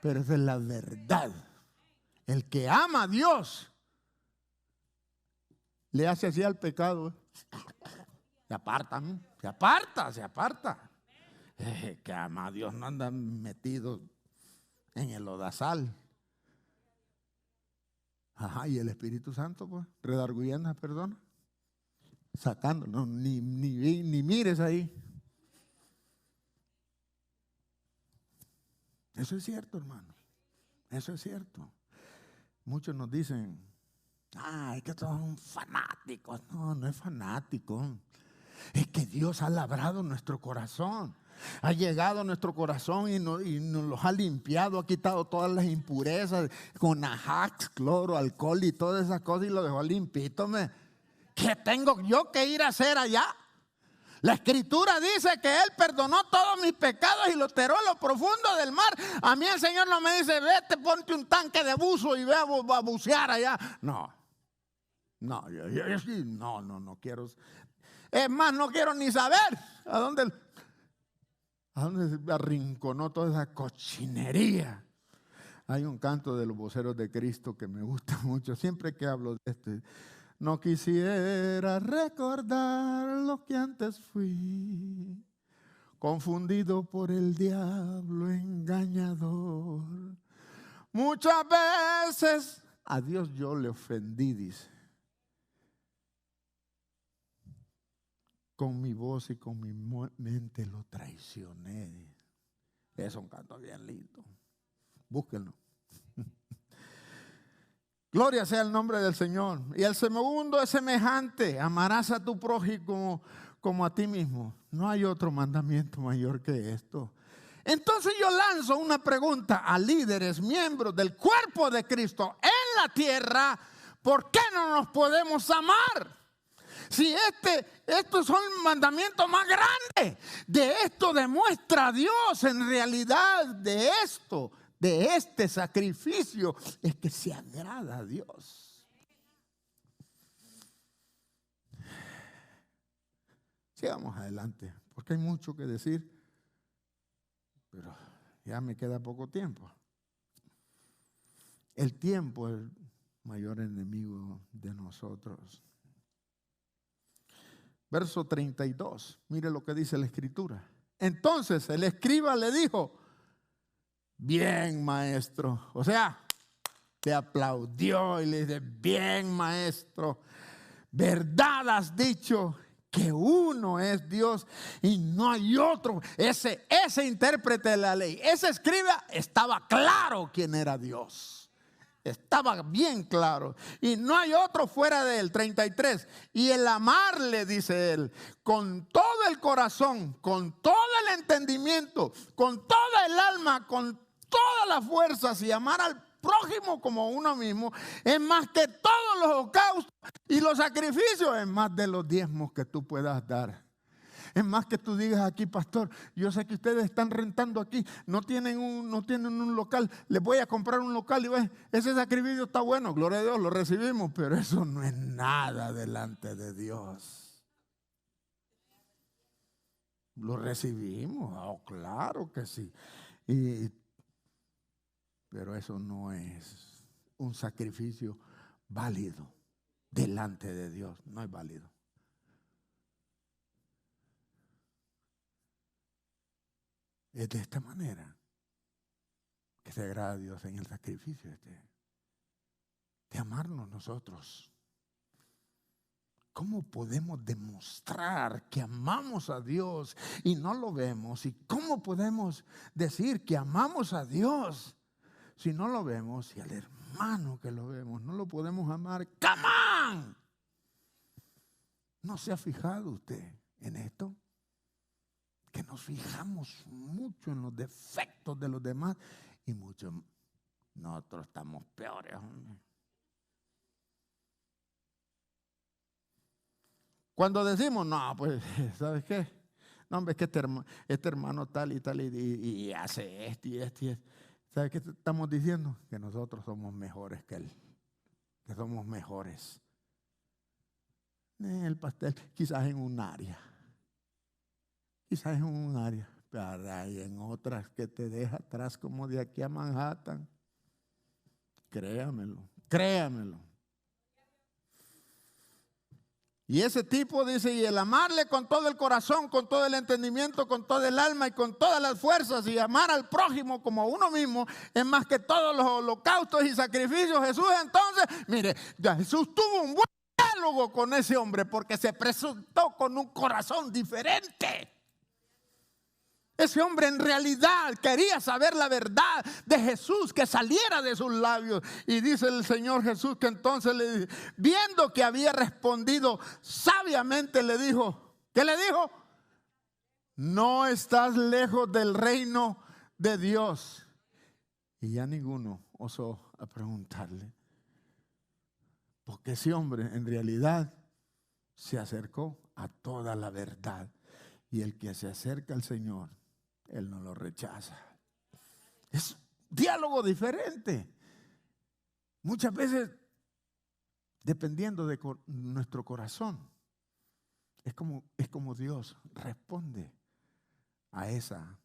Pero esa es la verdad. El que ama a Dios le hace así al pecado. Se aparta, ¿no? Se aparta. Que ama a Dios no anda metido en el lodazal. Ajá, y el Espíritu Santo, pues, redarguyendo, perdón. Sacando, no, ni mires ahí. Eso es cierto, hermano. Eso es cierto. Muchos nos dicen, es que todos son fanáticos. No es fanático. Es que Dios ha labrado nuestro corazón. Ha llegado a nuestro corazón y nos los ha limpiado, ha quitado todas las impurezas con ajax, cloro, alcohol y todas esas cosas y lo dejó limpito. ¿Qué tengo yo que ir a hacer allá? La Escritura dice que Él perdonó todos mis pecados y los tiró a lo profundo del mar. A mí el Señor no me dice, vete, ponte un tanque de buzo y ve a bucear allá. No, no quiero. Es más, no quiero ni saber a dónde se arrinconó toda esa cochinería. Hay un canto de los voceros de Cristo que me gusta mucho. Siempre que hablo de este, no quisiera recordar lo que antes fui, confundido por el diablo engañador. Muchas veces a Dios yo le ofendí, dice. Con mi voz y con mi mente lo traicioné. Es un canto bien lindo. Búsquenlo. Gloria sea el nombre del Señor. Y el segundo es semejante. Amarás a tu prójimo como a ti mismo. No hay otro mandamiento mayor que esto. Entonces yo lanzo una pregunta a líderes, miembros del cuerpo de Cristo en la tierra. ¿Por qué no nos podemos amar? Si estos son mandamientos más grandes, de esto demuestra Dios en realidad de este sacrificio, es que se agrada a Dios. Sigamos adelante, porque hay mucho que decir, pero ya me queda poco tiempo. El tiempo es el mayor enemigo de nosotros. Verso 32, mire lo que dice la Escritura. Entonces el escriba le dijo, bien, maestro. O sea, te aplaudió y le dice, bien, maestro. Verdad has dicho que uno es Dios y no hay otro. Ese intérprete de la ley, ese escriba, estaba claro quién era Dios. Estaba bien claro. Y no hay otro fuera de él. 33. Y el amarle, dice él, con todo el corazón, con todo el entendimiento, con toda el alma, con todas las fuerzas, y amar al prójimo como uno mismo, es más que todos los holocaustos y los sacrificios, es más de los diezmos que tú puedas dar. Es más que tú digas aquí, pastor, yo sé que ustedes están rentando aquí, no tienen un local, les voy a comprar un local y ese sacrificio está bueno, gloria a Dios, lo recibimos, pero eso no es nada delante de Dios. Lo recibimos, oh, claro que sí, pero eso no es un sacrificio válido delante de Dios, no es válido. Es de esta manera que se agrada a Dios en el sacrificio de amarnos nosotros. ¿Cómo podemos demostrar que amamos a Dios y no lo vemos? ¿Y cómo podemos decir que amamos a Dios si no lo vemos? Y al hermano que lo vemos no lo podemos amar. ¡Come on! ¿No se ha fijado usted en esto? Que nos fijamos mucho en los defectos de los demás y mucho nosotros estamos peores. Cuando decimos, no, pues, ¿sabes qué? No, hombre, es que este hermano tal y tal y hace esto y esto y esto. ¿Sabes qué estamos diciendo? Que nosotros somos mejores que él, que somos mejores. El pastel, quizás en un área. Quizás en un área, pero hay en otras que te deja atrás como de aquí a Manhattan. Créamelo, créamelo. Y ese tipo dice, y el amarle con todo el corazón, con todo el entendimiento, con todo el alma y con todas las fuerzas, y amar al prójimo como a uno mismo, es más que todos los holocaustos y sacrificios. Jesús entonces, mire, Jesús tuvo un buen diálogo con ese hombre porque se presentó con un corazón diferente. Ese hombre en realidad quería saber la verdad de Jesús que saliera de sus labios. Y dice el Señor Jesús que entonces, viendo que había respondido sabiamente, le dijo, ¿qué le dijo? No estás lejos del reino de Dios. Y ya ninguno osó a preguntarle. Porque ese hombre en realidad se acercó a toda la verdad. Y el que se acerca al Señor, Él no lo rechaza. Es diálogo diferente. Muchas veces, dependiendo de nuestro corazón, es como Dios responde a esa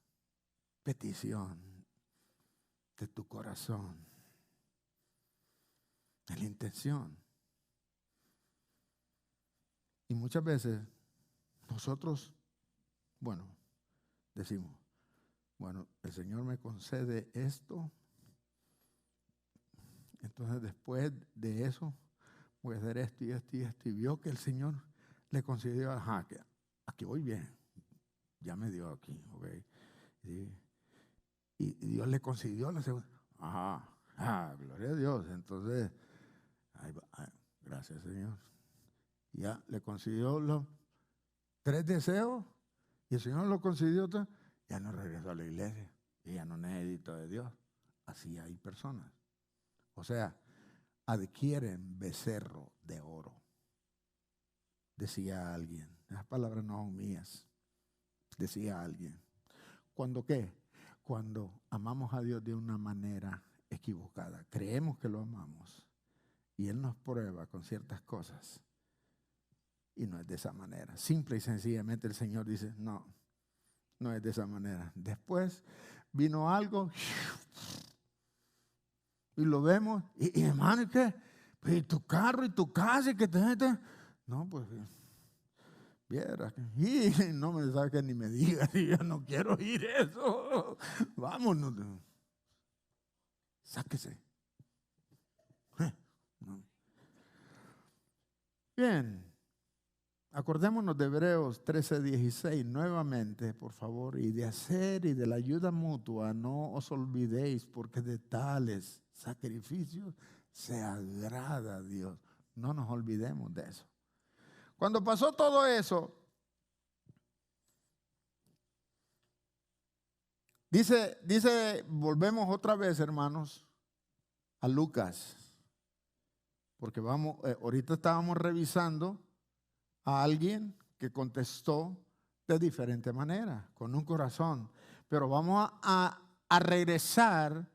petición de tu corazón, de la intención. Y muchas veces nosotros, decimos, el Señor me concede esto, entonces después de eso voy a hacer esto y esto y esto. Y vio que el Señor le concedió, que aquí voy bien, ya me dio aquí, ok. Y Dios le concedió la segunda. Gloria a Dios. Entonces, gracias Señor. Ya le concedió los 3 deseos y el Señor lo concedió. Ya no regresó a la iglesia y ya no necesito de Dios. Así hay personas. O sea, adquieren becerro de oro. Decía alguien. Esas palabras no son mías. Decía alguien. ¿Cuándo qué? Cuando amamos a Dios de una manera equivocada. Creemos que lo amamos. Y Él nos prueba con ciertas cosas. Y no es de esa manera. Simple y sencillamente el Señor dice, no es de esa manera. Después vino algo y lo vemos. Y hermano, ¿y qué? Pues, ¿y tu carro y tu casa? ¿Y que te No, pues, viera. Y no me saque ni me diga. Yo no quiero oír eso. Vámonos. Sáquese. Bien. Acordémonos de Hebreos 13:16 nuevamente, por favor, y de hacer y de la ayuda mutua no os olvidéis, porque de tales sacrificios se agrada a Dios. No nos olvidemos de eso. Cuando pasó todo eso, dice, volvemos otra vez, hermanos, a Lucas, porque ahorita estábamos revisando a alguien que contestó de diferente manera, con un corazón. Pero vamos a regresar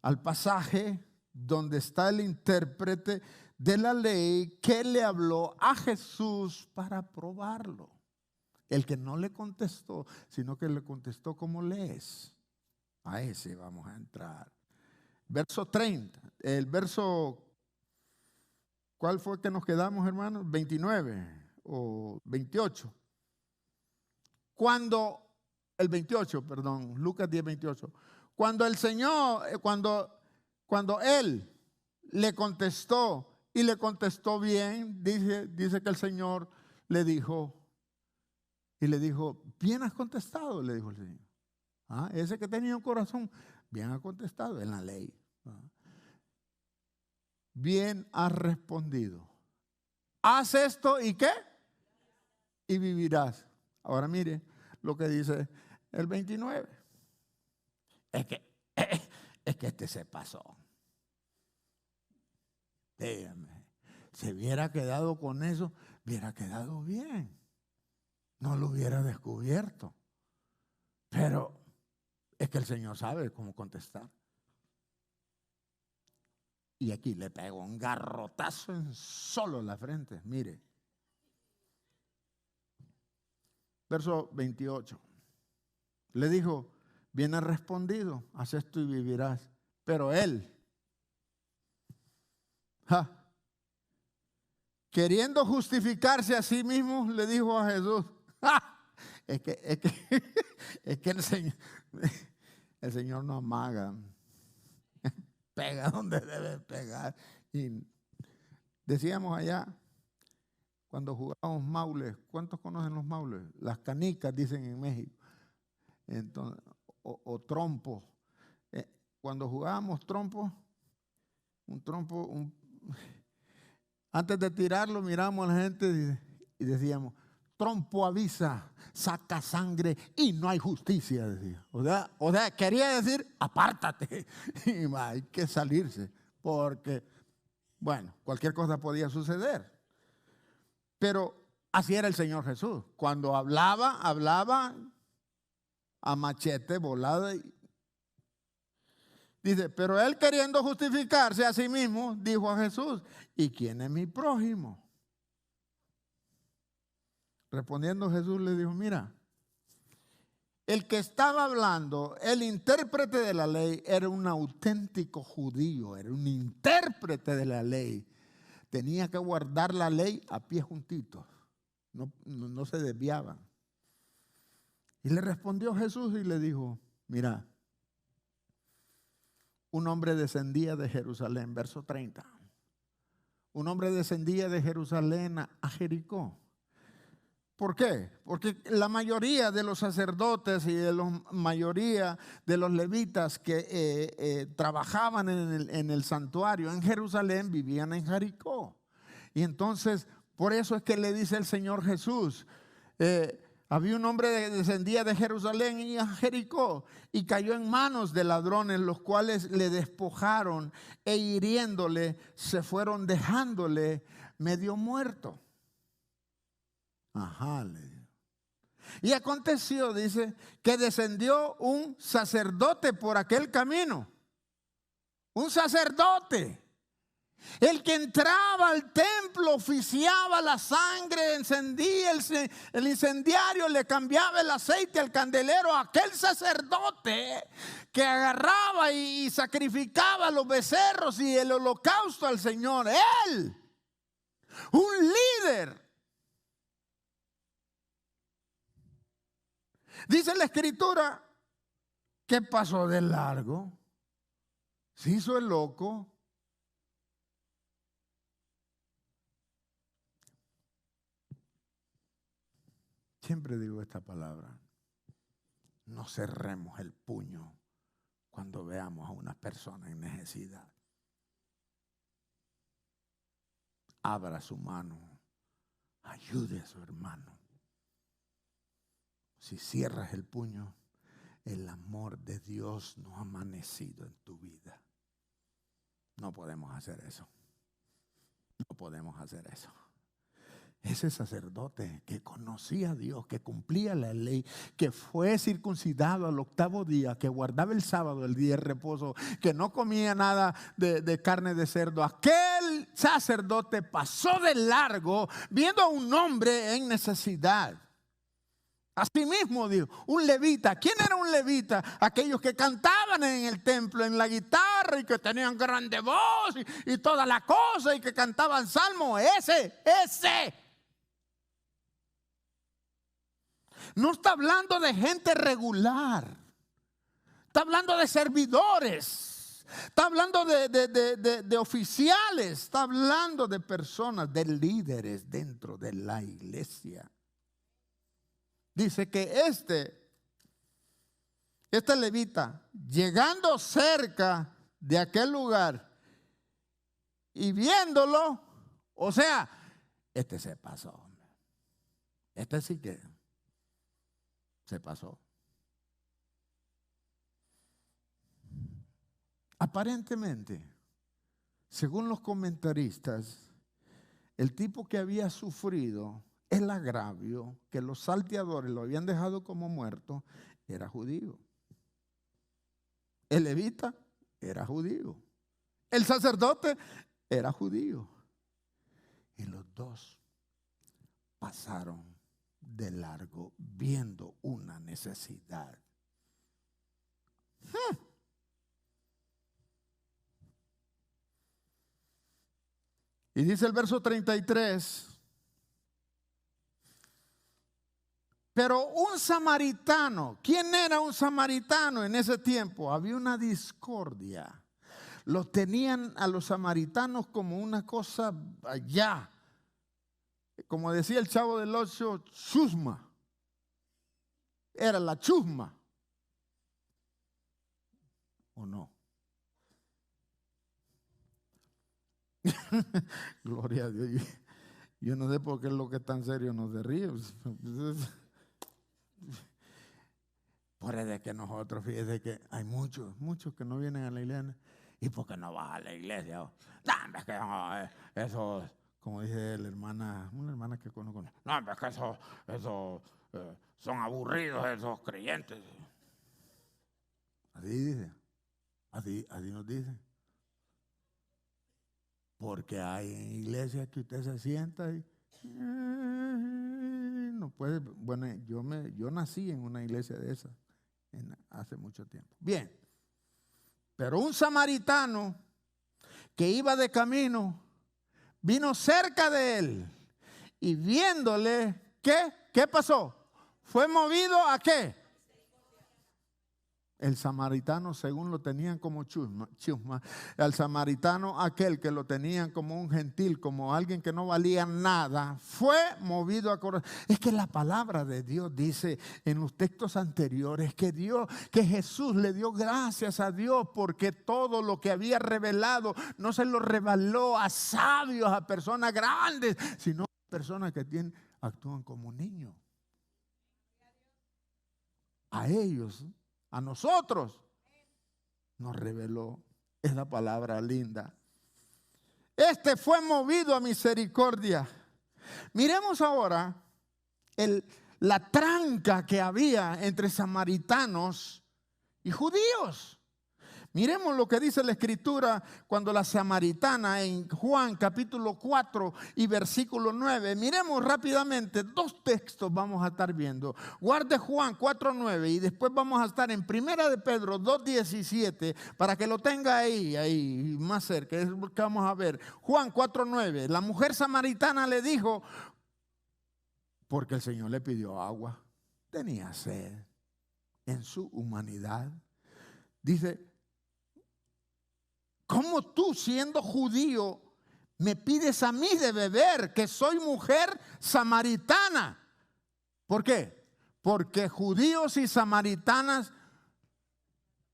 al pasaje donde está el intérprete de la ley que le habló a Jesús para probarlo. El que no le contestó, sino que le contestó como lees. A ese vamos a entrar. Verso 30, el verso, ¿cuál fue que nos quedamos, hermanos? 29 o 28. El 28, perdón, Lucas 10:28. Cuando el Señor, cuando Él le contestó y le contestó bien, dice que el Señor le dijo, bien has contestado, le dijo el Señor. Ese que tenía un corazón, bien ha contestado en la ley. Bien has respondido. Haz esto y ¿qué? Y vivirás. Ahora mire lo que dice el 29. Es que este se pasó. Dígame, si hubiera quedado con eso, hubiera quedado bien. No lo hubiera descubierto. Pero es que el Señor sabe cómo contestar. Y aquí le pegó un garrotazo en solo la frente. Mire. Verso 28. Le dijo, bien has respondido, haz esto y vivirás. Pero él, queriendo justificarse a sí mismo, le dijo a Jesús, es que el Señor no amaga. Pega donde debe pegar. Y decíamos allá, cuando jugábamos maules, ¿cuántos conocen los maules? Las canicas, dicen en México. Entonces, o trompo. Cuando jugábamos trompo, antes de tirarlo mirábamos a la gente y decíamos, trompo avisa, saca sangre y no hay justicia, decía. O sea, quería decir, apártate. Y hay que salirse, porque, cualquier cosa podía suceder. Pero así era el Señor Jesús. Cuando hablaba a machete, volada. Dice, pero él queriendo justificarse a sí mismo, dijo a Jesús, ¿y quién es mi prójimo? Respondiendo Jesús le dijo, mira, el que estaba hablando, el intérprete de la ley, era un auténtico judío, era un intérprete de la ley. Tenía que guardar la ley a pie juntitos, no se desviaban. Y le respondió Jesús y le dijo, mira, un hombre descendía de Jerusalén, verso 30. Un hombre descendía de Jerusalén a Jericó. ¿Por qué? Porque la mayoría de los sacerdotes y la mayoría de los levitas que trabajaban en el santuario en Jerusalén vivían en Jericó. Y entonces, por eso es que le dice el Señor Jesús, había un hombre que descendía de Jerusalén y a Jericó y cayó en manos de ladrones, los cuales le despojaron e hiriéndole se fueron dejándole medio muerto. Ajá, le digo. Y aconteció, dice, que descendió un sacerdote por aquel camino. Un sacerdote. El que entraba al templo oficiaba la sangre, encendía el incendiario, le cambiaba el aceite al candelero. Aquel sacerdote que agarraba y sacrificaba los becerros y el holocausto al Señor. Él, un líder. Dice la Escritura que pasó de largo, se hizo el loco. Siempre digo esta palabra, no cerremos el puño cuando veamos a una persona en necesidad. Abra su mano, ayude a su hermano. Si cierras el puño, el amor de Dios no ha amanecido en tu vida. No podemos hacer eso. No podemos hacer eso. Ese sacerdote que conocía a Dios, que cumplía la ley, que fue circuncidado al 8º día, que guardaba el sábado, el día de reposo, que no comía nada de carne de cerdo. Aquel sacerdote pasó de largo viendo a un hombre en necesidad. Asimismo, dijo, un levita. ¿Quién era un levita? Aquellos que cantaban en el templo, en la guitarra y que tenían grande voz y toda la cosa y que cantaban salmos. Ese. No está hablando de gente regular. Está hablando de servidores. Está hablando de oficiales. Está hablando de personas, de líderes dentro de la iglesia. Dice que este levita, llegando cerca de aquel lugar y viéndolo, o sea, este se pasó. Este sí que se pasó. Aparentemente, según los comentaristas, el tipo que había sufrido el agravio, que los salteadores lo habían dejado como muerto, era judío. El levita era judío. El sacerdote era judío. Y los dos pasaron de largo viendo una necesidad. Y dice el verso 33. Pero un samaritano, ¿quién era un samaritano en ese tiempo? Había una discordia. Los tenían a los samaritanos como una cosa allá. Como decía el Chavo del Ocho, chusma. Era la chusma. ¿O no? Gloria a Dios. Yo no sé por qué lo que es tan serio no se ríe. Por eso es que nosotros, fíjense que hay muchos que no vienen a la iglesia. ¿Y por qué no vas a la iglesia? Es que no, eso, como dice la hermana, una hermana que conozco, no, es que eso son aburridos esos creyentes. Así dice, así nos dice. Porque hay iglesias que usted se sienta y no puede. Bueno, yo nací en una iglesia de esas hace mucho tiempo. Bien, pero un samaritano que iba de camino vino cerca de él y viéndole, ¿qué pasó? Fue movido a ¿qué? El samaritano, según lo tenían como chusma, el samaritano aquel que lo tenían como un gentil, como alguien que no valía nada, fue movido a corazón. Es que la palabra de Dios dice en los textos anteriores que Jesús le dio gracias a Dios porque todo lo que había revelado no se lo reveló a sabios, a personas grandes, sino a personas que actúan como niños. A ellos, a nosotros, nos reveló esa palabra linda. Este fue movido a misericordia. Miremos ahora la tranca que había entre samaritanos y judíos. Miremos lo que dice la Escritura cuando la samaritana en Juan capítulo 4 y versículo 9. Miremos rápidamente, 2 textos vamos a estar viendo. Guarde Juan 4:9 y después vamos a estar en Primera de Pedro 2:17 para que lo tenga ahí más cerca. Es lo que vamos a ver. Juan 4:9. La mujer samaritana le dijo, porque el Señor le pidió agua, tenía sed en su humanidad. Dice, ¿cómo tú, siendo judío, me pides a mí de beber, que soy mujer samaritana? ¿Por qué? Porque judíos y samaritanas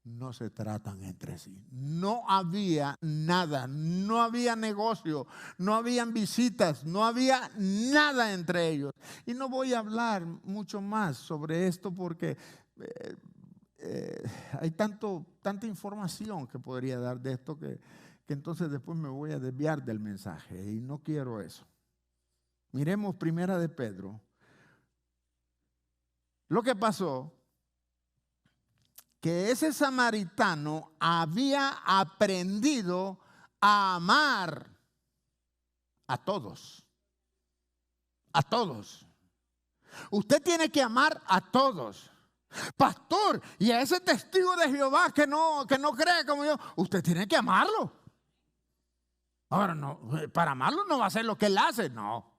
no se tratan entre sí. No había nada, no había negocio, no habían visitas, no había nada entre ellos. Y no voy a hablar mucho más sobre esto porque hay tanta información que podría dar de esto que entonces después me voy a desviar del mensaje y no quiero eso. Miremos Primera de Pedro. Lo que pasó, que ese samaritano había aprendido a amar a todos. A todos. Usted tiene que amar a todos. Pastor, y a ese testigo de Jehová que no cree como yo, usted tiene que amarlo. Ahora, no, para amarlo no va a hacer lo que él hace, no,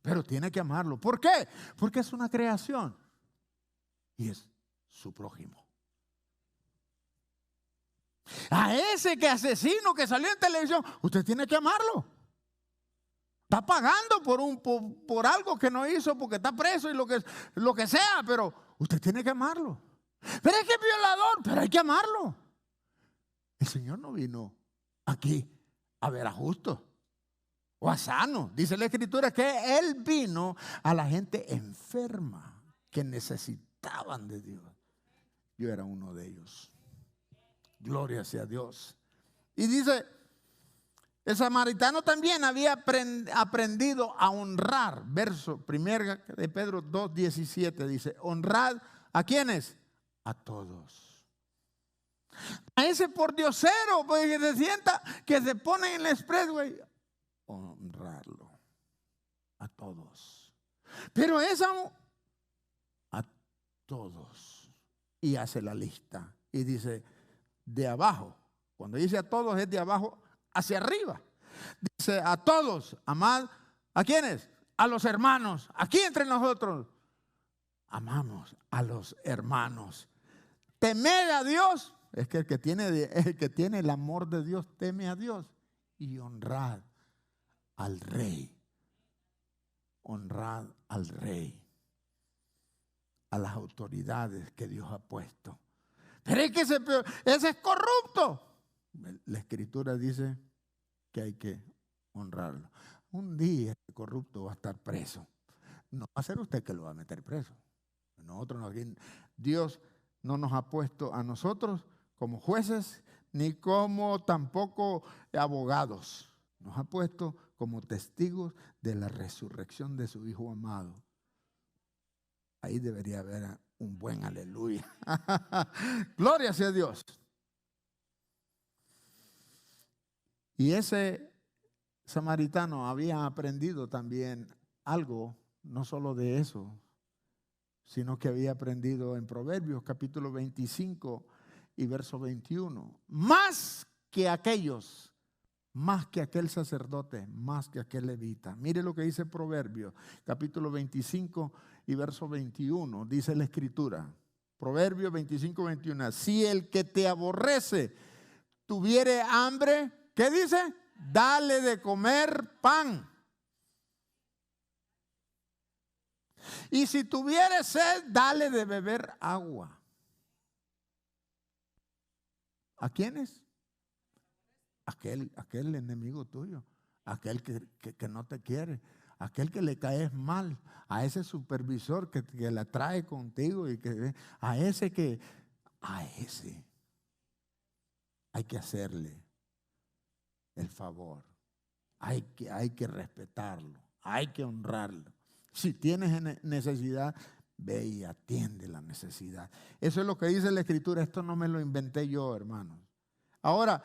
pero tiene que amarlo. ¿Por qué? Porque es una creación y es su prójimo. A ese que asesino que salió en televisión, usted tiene que amarlo. Está pagando por algo que no hizo porque está preso y lo que sea, pero usted tiene que amarlo. Pero es que es violador, pero hay que amarlo. El Señor no vino aquí a ver a justos o a sanos. Dice la Escritura que Él vino a la gente enferma que necesitaban de Dios. Yo era uno de ellos. Gloria sea a Dios. Y dice, el samaritano también había aprendido a honrar. Verso 1 de Pedro 2:17 dice, honrad ¿a quiénes? A todos. A ese pordiosero, pues, que se sienta, que se pone en el expressway, honrarlo a todos. Pero esa a todos. Y hace la lista y dice de abajo. Cuando dice a todos es de abajo hacia arriba. Dice a todos, amad, ¿a quiénes? A los hermanos. Aquí entre nosotros amamos a los hermanos. Temed a Dios. Es que el que tiene el amor de Dios teme a Dios. Y honrad al rey. Honrad al rey. A las autoridades que Dios ha puesto. Pero es que ese es corrupto. La Escritura dice que hay que honrarlo. Un día el corrupto va a estar preso. No va a ser usted que lo va a meter preso. Dios no nos ha puesto a nosotros como jueces ni como tampoco abogados. Nos ha puesto como testigos de la resurrección de su Hijo amado. Ahí debería haber un buen aleluya. Gloria sea Dios. Y ese samaritano había aprendido también algo, no solo de eso, sino que había aprendido en Proverbios capítulo 25 y verso 21. Más que aquellos, más que aquel sacerdote, más que aquel levita. Mire lo que dice Proverbios capítulo 25 y verso 21. Dice la Escritura, Proverbios 25, 21. Si el que te aborrece tuviere hambre, ¿qué dice? Dale de comer pan. Y si tuviere sed, dale de beber agua. ¿A quiénes? Aquel enemigo tuyo, aquel que no te quiere, aquel que le caes mal, a ese supervisor que la trae contigo y a ese hay que hacerle el favor, hay que respetarlo, hay que honrarlo. Si tienes necesidad, ve y atiende la necesidad. Eso es lo que dice la Escritura. Esto no me lo inventé yo, hermanos. Ahora,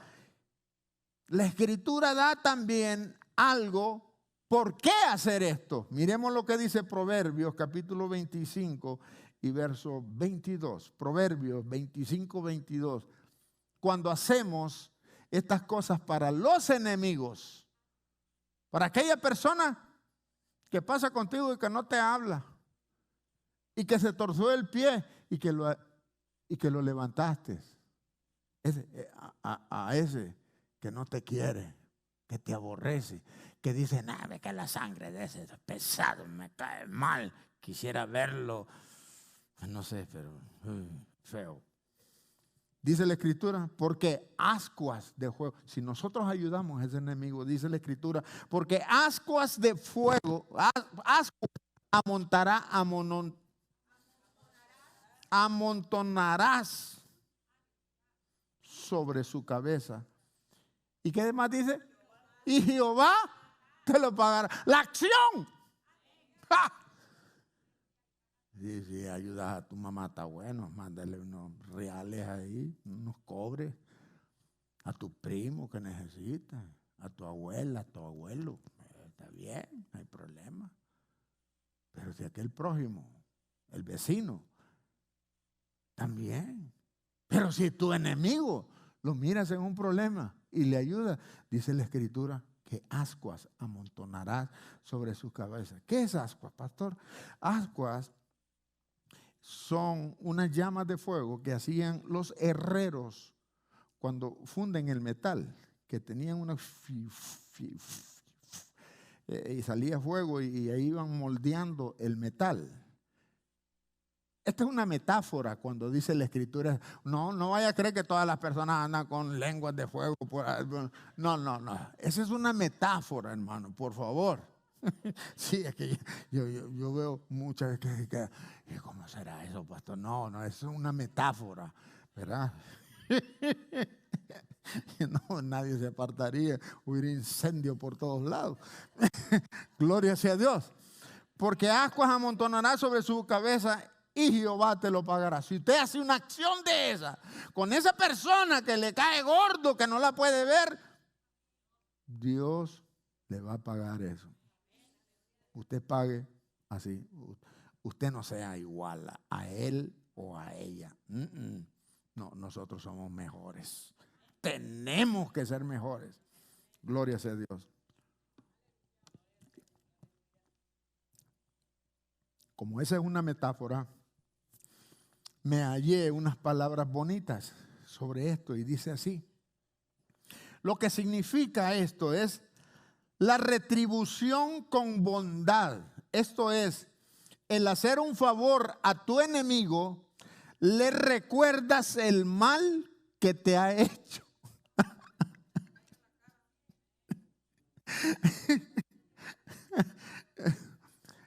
la Escritura da también algo. ¿Por qué hacer esto? Miremos lo que dice Proverbios capítulo 25 y verso 22. Proverbios 25, 22. Cuando hacemos estas cosas para los enemigos, para aquella persona que pasa contigo y que no te habla, y que se torció el pie y que lo levantaste. A ese que no te quiere, que te aborrece, que dice, nada, que la sangre de ese es pesado, me cae mal, quisiera verlo, no sé, pero feo. Dice la Escritura, porque ascuas de fuego, si nosotros ayudamos a ese enemigo, dice la Escritura, porque ascuas de fuego, amontonarás sobre su cabeza. ¿Y qué demás dice? Y Jehová te lo pagará. La acción. ¡Ja! Si ayudas a tu mamá, está bueno, mándale unos reales ahí, unos cobres, a tu primo que necesita, a tu abuela, a tu abuelo, está bien, no hay problema. Pero si aquel prójimo, el vecino, también. Pero si tu enemigo lo miras en un problema y le ayudas, dice la Escritura, que ascuas amontonarás sobre su cabeza. ¿Qué es ascuas, pastor? Ascuas son unas llamas de fuego que hacían los herreros cuando funden el metal, que tenían una y salía fuego y ahí iban moldeando el metal. Esta es una metáfora cuando dice la Escritura. No vaya a creer que todas las personas andan con lenguas de fuego. No. Esa es una metáfora, hermano, por favor. Sí, es que yo veo muchas veces que ¿cómo será eso, pastor? No, es una metáfora, ¿verdad? No, nadie se apartaría, hubiera incendio por todos lados. Gloria sea a Dios. Porque ascuas amontonará sobre su cabeza y Jehová te lo pagará. Si usted hace una acción de esa, con esa persona que le cae gordo, que no la puede ver, Dios le va a pagar eso. Usted pague así. Usted no sea igual a él o a ella. No, nosotros somos mejores. Tenemos que ser mejores. Gloria sea a Dios. Como esa es una metáfora, me hallé unas palabras bonitas sobre esto y dice así. Lo que significa esto es la retribución con bondad. Esto es, el hacer un favor a tu enemigo, le recuerdas el mal que te ha hecho.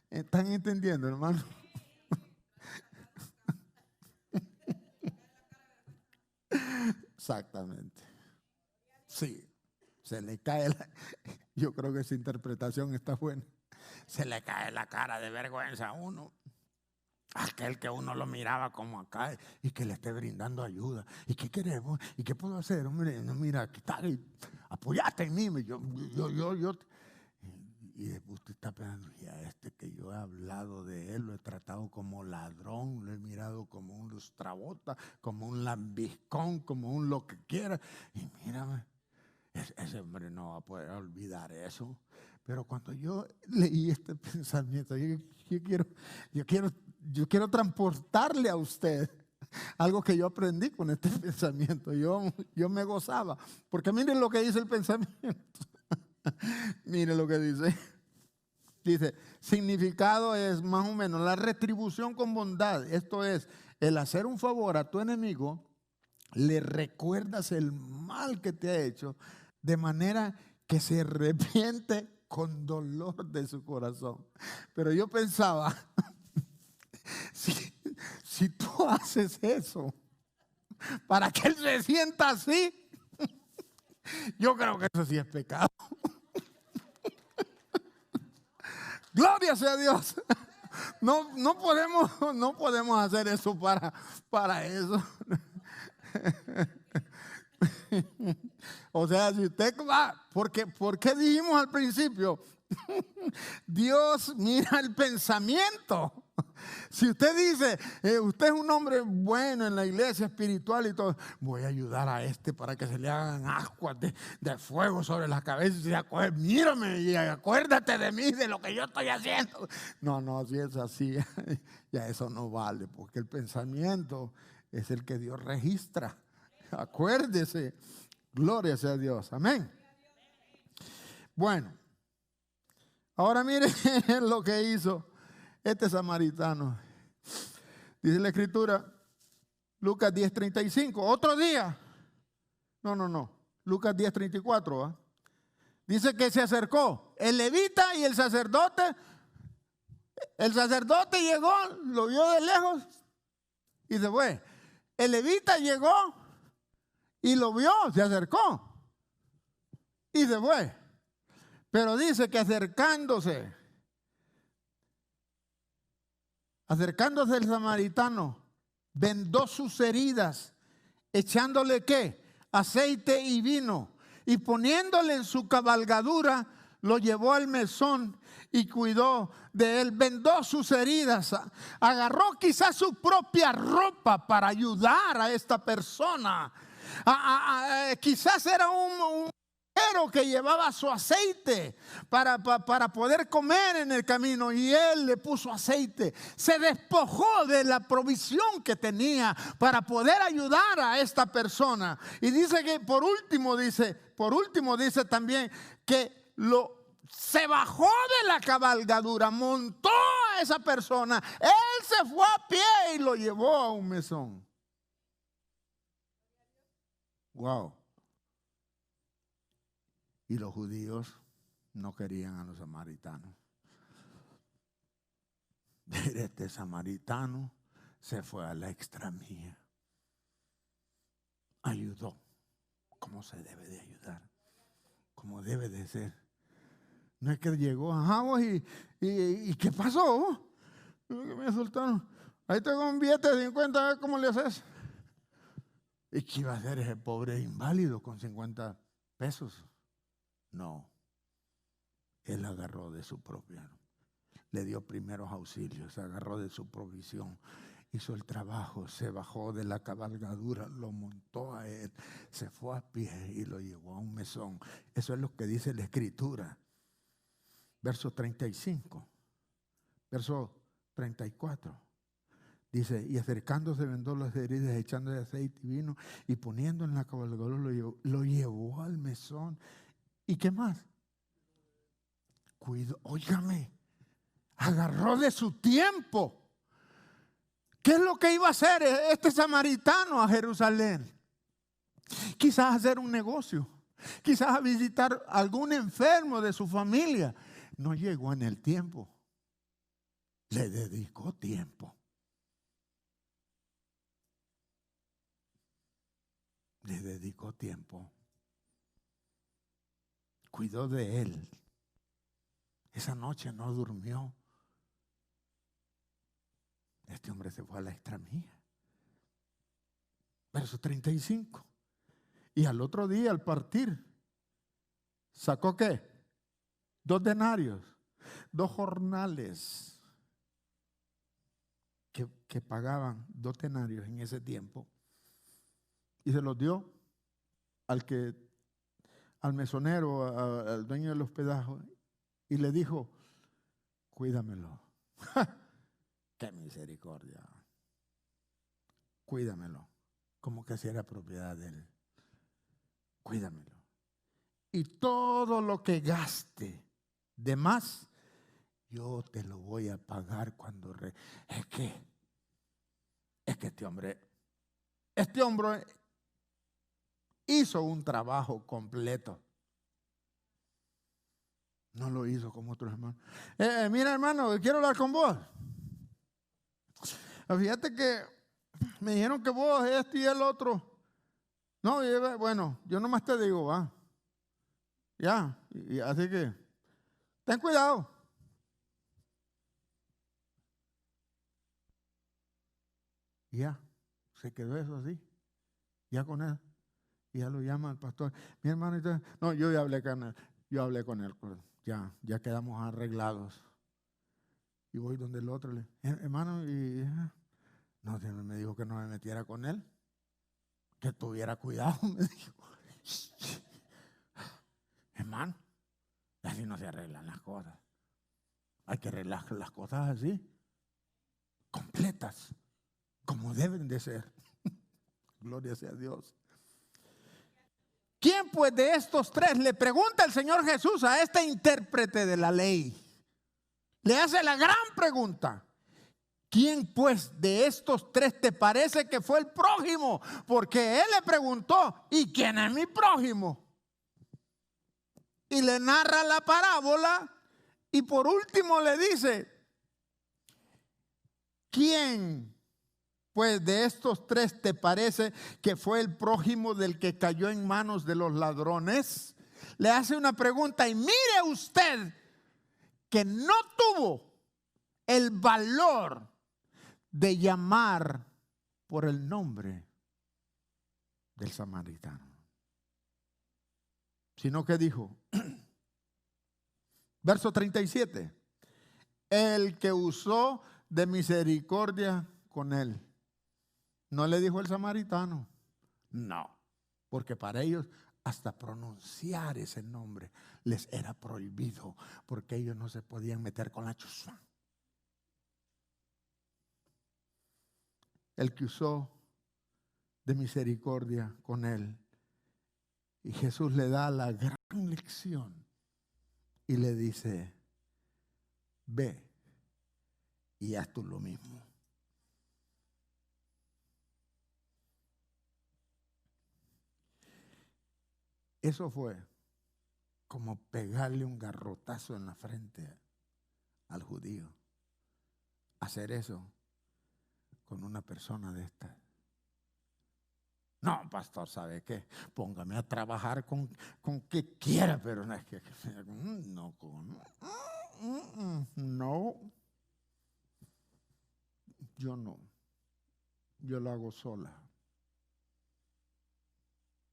¿Están entendiendo, hermano? Exactamente. Sí, se le cae Yo creo que esa interpretación está buena. Se le cae la cara de vergüenza a uno. Aquel que uno lo miraba como acá y que le esté brindando ayuda. ¿Y qué queremos? ¿Y qué puedo hacer? Hombre, no, mira, ¿qué tal? Apoyate en mí. Y después usted está pensando, y a este que yo he hablado de él, lo he tratado como ladrón, lo he mirado como un lustrabota, como un lambiscón, como un lo que quiera. Y mírame, ese hombre no va a poder olvidar eso. Pero cuando yo leí este pensamiento, yo quiero transportarle a usted algo que yo aprendí con este pensamiento. Yo me gozaba, porque miren lo que dice el pensamiento. Mire lo que dice. Dice, significado es más o menos la retribución con bondad. Esto es, el hacer un favor a tu enemigo, le recuerdas el mal que te ha hecho, de manera que se arrepiente con dolor de su corazón. Pero yo pensaba, si tú haces eso, para que él se sienta así, yo creo que eso sí es pecado. Gloria sea a Dios. No podemos hacer eso para eso. O sea, si usted va, ¿por qué dijimos al principio? Dios mira el pensamiento. Si usted dice, usted es un hombre bueno en la iglesia espiritual y todo, voy a ayudar a este para que se le hagan ascuas de fuego sobre la cabeza y mírame y acuérdate de mí, de lo que yo estoy haciendo. No, si es así, ya eso no vale, porque el pensamiento es el que Dios registra. Acuérdese, gloria sea a Dios, amén. Bueno, ahora mire lo que hizo este samaritano. Dice la escritura, Lucas 10:35, otro día. No, Lucas 10:34. ¿eh? Dice que se acercó el levita y el sacerdote. El sacerdote llegó, lo vio de lejos y se fue. El levita llegó y lo vio, se acercó y se fue. Pero dice que acercándose el samaritano, vendó sus heridas, echándole ¿qué? Aceite y vino, y poniéndole en su cabalgadura, lo llevó al mesón y cuidó de él, vendó sus heridas, agarró quizás su propia ropa para ayudar a esta persona. Quizás era un que llevaba su aceite para poder comer en el camino, y él le puso aceite, se despojó de la provisión que tenía para poder ayudar a esta persona. Y dice que por último dice también que se bajó de la cabalgadura, montó a esa persona, él se fue a pie y lo llevó a un mesón. Wow. Y los judíos no querían a los samaritanos. Este samaritano se fue a la extramía. Ayudó como se debe de ayudar, como debe de ser. No es que llegó a Javo y ¿qué pasó? Me soltaron. Ahí tengo un billete de 50, a ver cómo le haces. ¿Y qué iba a hacer ese pobre inválido con 50 pesos? No, él agarró de su propia, le dio primeros auxilios, agarró de su provisión, hizo el trabajo, se bajó de la cabalgadura, lo montó a él, se fue a pie y lo llevó a un mesón. Eso es lo que dice la escritura. Verso 35, verso 34. Dice, y acercándose vendó las heridas, echando de aceite y vino, y poniendo en la cabalgadura lo llevó al mesón. ¿Y qué más? Óigame, agarró de su tiempo. ¿Qué es lo que iba a hacer este samaritano a Jerusalén? Quizás hacer un negocio, quizás a visitar algún enfermo de su familia. No llegó en el tiempo, le dedicó tiempo. Le dedicó tiempo. cuidó de él. Esa noche no durmió. Este hombre se fue a la extramilla. Verso 35. Y al otro día, al partir, ¿sacó qué? 2 denarios, 2 jornales que pagaban 2 denarios en ese tiempo. Y se los dio al mesonero, al dueño del hospedaje, y le dijo: cuídamelo. ¡Qué misericordia! Cuídamelo, como que si era propiedad de él. Cuídamelo. Y todo lo que gaste de más, yo te lo voy a pagar cuando... Es que este hombre hizo un trabajo completo. No lo hizo como otros hermanos. Mira, hermano, quiero hablar con vos. Fíjate que me dijeron que vos, esto y el otro. No, bueno, yo nomás te digo, va. Ya, y así que, ten cuidado. Y ya, se quedó eso así. Ya con él. Y ya lo llama el pastor. Mi hermano, no, yo ya hablé con él. Yo hablé con él. Ya quedamos arreglados. Y voy donde el otro le, hermano, y no, me dijo que no me metiera con él. Que tuviera cuidado, me dijo. Hermano, así no se arreglan las cosas. Hay que arreglar las cosas así, completas, como deben de ser. Gloria sea a Dios. ¿Quién pues de estos 3, le pregunta el Señor Jesús a este intérprete de la ley? Le hace la gran pregunta. ¿Quién pues de estos 3 te parece que fue el prójimo? Porque él le preguntó, ¿y quién es mi prójimo? Y le narra la parábola y por último le dice, ¿quién pues de estos 3 te parece que fue el prójimo del que cayó en manos de los ladrones? Le hace una pregunta y mire usted que no tuvo el valor de llamar por el nombre del samaritano, sino que dijo, verso 37, el que usó de misericordia con él. No le dijo el samaritano, no, porque para ellos hasta pronunciar ese nombre les era prohibido, porque ellos no se podían meter con la chusma. El que usó de misericordia con él. Y Jesús le da la gran lección y le dice, ve y haz tú lo mismo. Eso fue como pegarle un garrotazo en la frente al judío. Hacer eso con una persona de esta. No, pastor, ¿sabe qué? Póngame a trabajar con que quiera, pero no es que no. Yo no. Yo lo hago sola.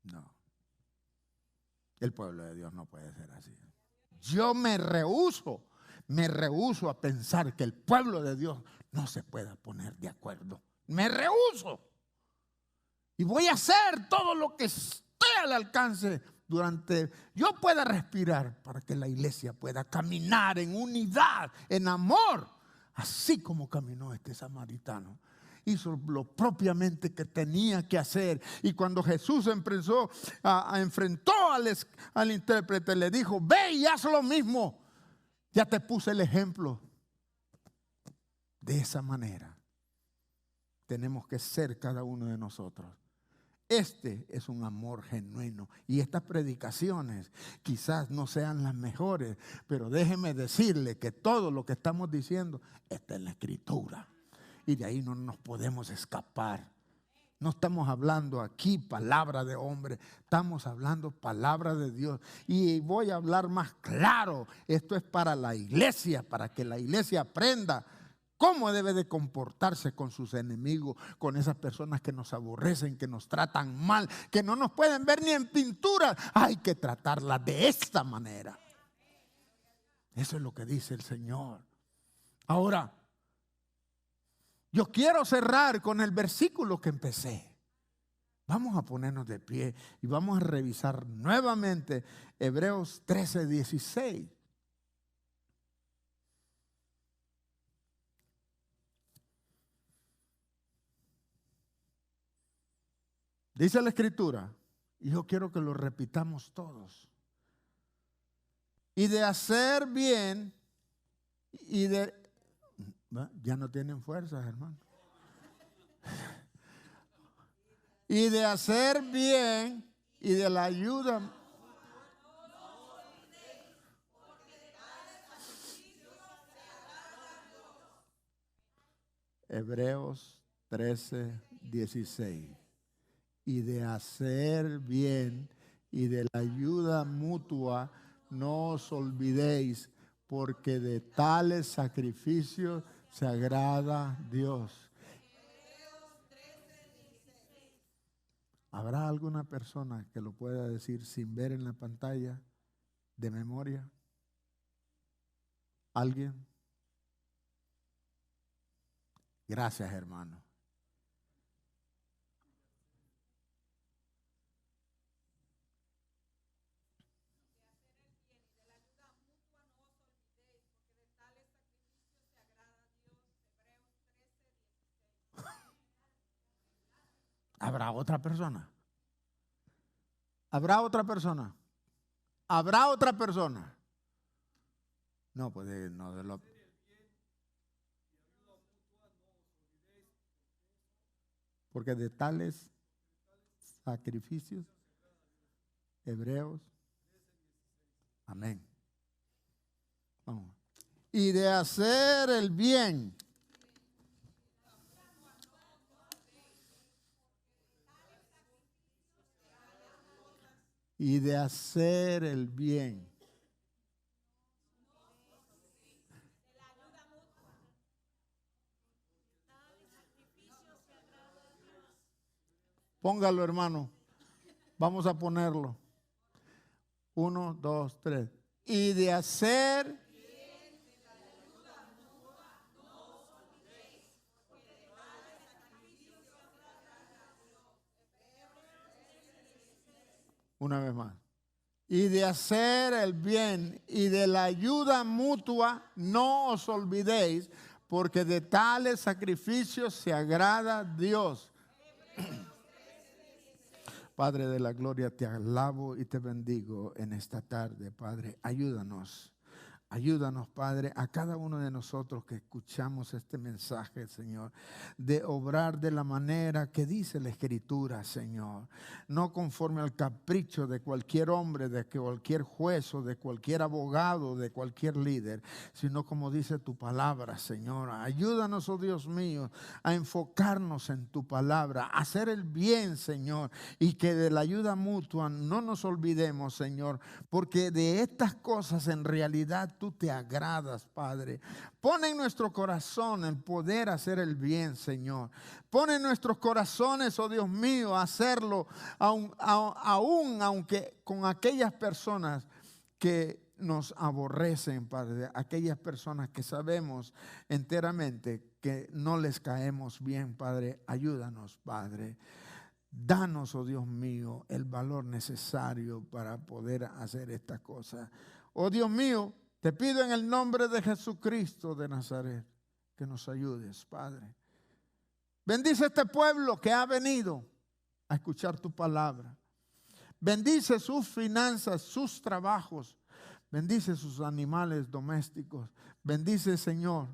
No. El pueblo de Dios no puede ser así. Yo me rehúso a pensar que el pueblo de Dios no se pueda poner de acuerdo. Me rehúso. Y voy a hacer todo lo que esté al alcance durante yo pueda respirar para que la iglesia pueda caminar en unidad, en amor, así como caminó este samaritano. Hizo lo propiamente que tenía que hacer. Y cuando Jesús enfrentó al intérprete, le dijo, ve y haz lo mismo. Ya te puse el ejemplo. De esa manera tenemos que ser cada uno de nosotros. Este es un amor genuino. Y estas predicaciones quizás no sean las mejores, pero déjeme decirle que todo lo que estamos diciendo está en la Escritura. Y de ahí no nos podemos escapar. No estamos hablando aquí palabra de hombre, estamos hablando palabra de Dios. Y voy a hablar más claro, esto es para la iglesia, para que la iglesia aprenda cómo debe de comportarse con sus enemigos, con esas personas que nos aborrecen, que nos tratan mal, que no nos pueden ver ni en pintura. Hay que tratarlas de esta manera. Eso es lo que dice el Señor. Ahora, yo quiero cerrar con el versículo que empecé. Vamos a ponernos de pie y vamos a revisar nuevamente Hebreos 13:16. Dice la Escritura, y yo quiero que lo repitamos todos. Y de hacer bien, y de... Ya no tienen fuerzas, hermano. Y de hacer bien, y de la ayuda... Hebreos 13:16. Y de hacer bien y de la ayuda mutua no os olvidéis, porque de tales sacrificios se agrada Dios. ¿Habrá alguna persona que lo pueda decir sin ver en la pantalla de memoria? ¿Alguien? Gracias, hermano. ¿Habrá otra persona? ¿Habrá otra persona? ¿Habrá otra persona? No, pues no de lo... Porque de tales sacrificios, Hebreos, amén. Vamos. Y de hacer el bien. Y de hacer el bien. Póngalo, hermano. Vamos a ponerlo. 1, 2, 3. Y de hacer... Una vez más. Y de hacer el bien y de la ayuda mutua no os olvidéis, porque de tales sacrificios se agrada Dios. Padre de la gloria, te alabo y te bendigo en esta tarde, Padre. Ayúdanos. Ayúdanos, Padre, a cada uno de nosotros que escuchamos este mensaje, Señor, de obrar de la manera que dice la Escritura, Señor. No conforme al capricho de cualquier hombre, de cualquier juez o de cualquier abogado, de cualquier líder, sino como dice tu palabra, Señor. Ayúdanos, oh Dios mío, a enfocarnos en tu palabra, a hacer el bien, Señor, y que de la ayuda mutua no nos olvidemos, Señor, porque de estas cosas en realidad tú te agradas, Padre. Pon en nuestro corazón el poder hacer el bien, Señor. Pon en nuestros corazones, oh Dios mío, hacerlo aún aunque con aquellas personas que nos aborrecen, Padre. Aquellas personas que sabemos enteramente que no les caemos bien, Padre. Ayúdanos, Padre. Danos, oh Dios mío, el valor necesario para poder hacer estas cosas. Oh Dios mío, te pido en el nombre de Jesucristo de Nazaret que nos ayudes, Padre. Bendice este pueblo que ha venido a escuchar tu palabra. Bendice sus finanzas, sus trabajos. Bendice sus animales domésticos. Bendice, Señor,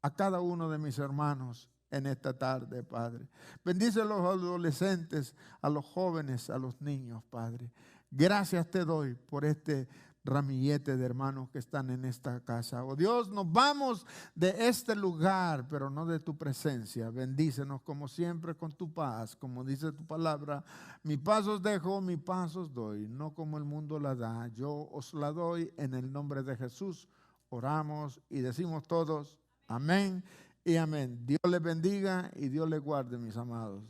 a cada uno de mis hermanos en esta tarde, Padre. Bendice a los adolescentes, a los jóvenes, a los niños, Padre. Gracias te doy por este ramillete de hermanos que están en esta casa. Oh Dios, nos vamos de este lugar, pero no de tu presencia. Bendícenos como siempre con tu paz, como dice tu palabra. Mi paz os dejo, mi paz os doy, no como el mundo la da. Yo os la doy en el nombre de Jesús. Oramos y decimos todos amén y amén. Dios les bendiga y Dios les guarde, mis amados.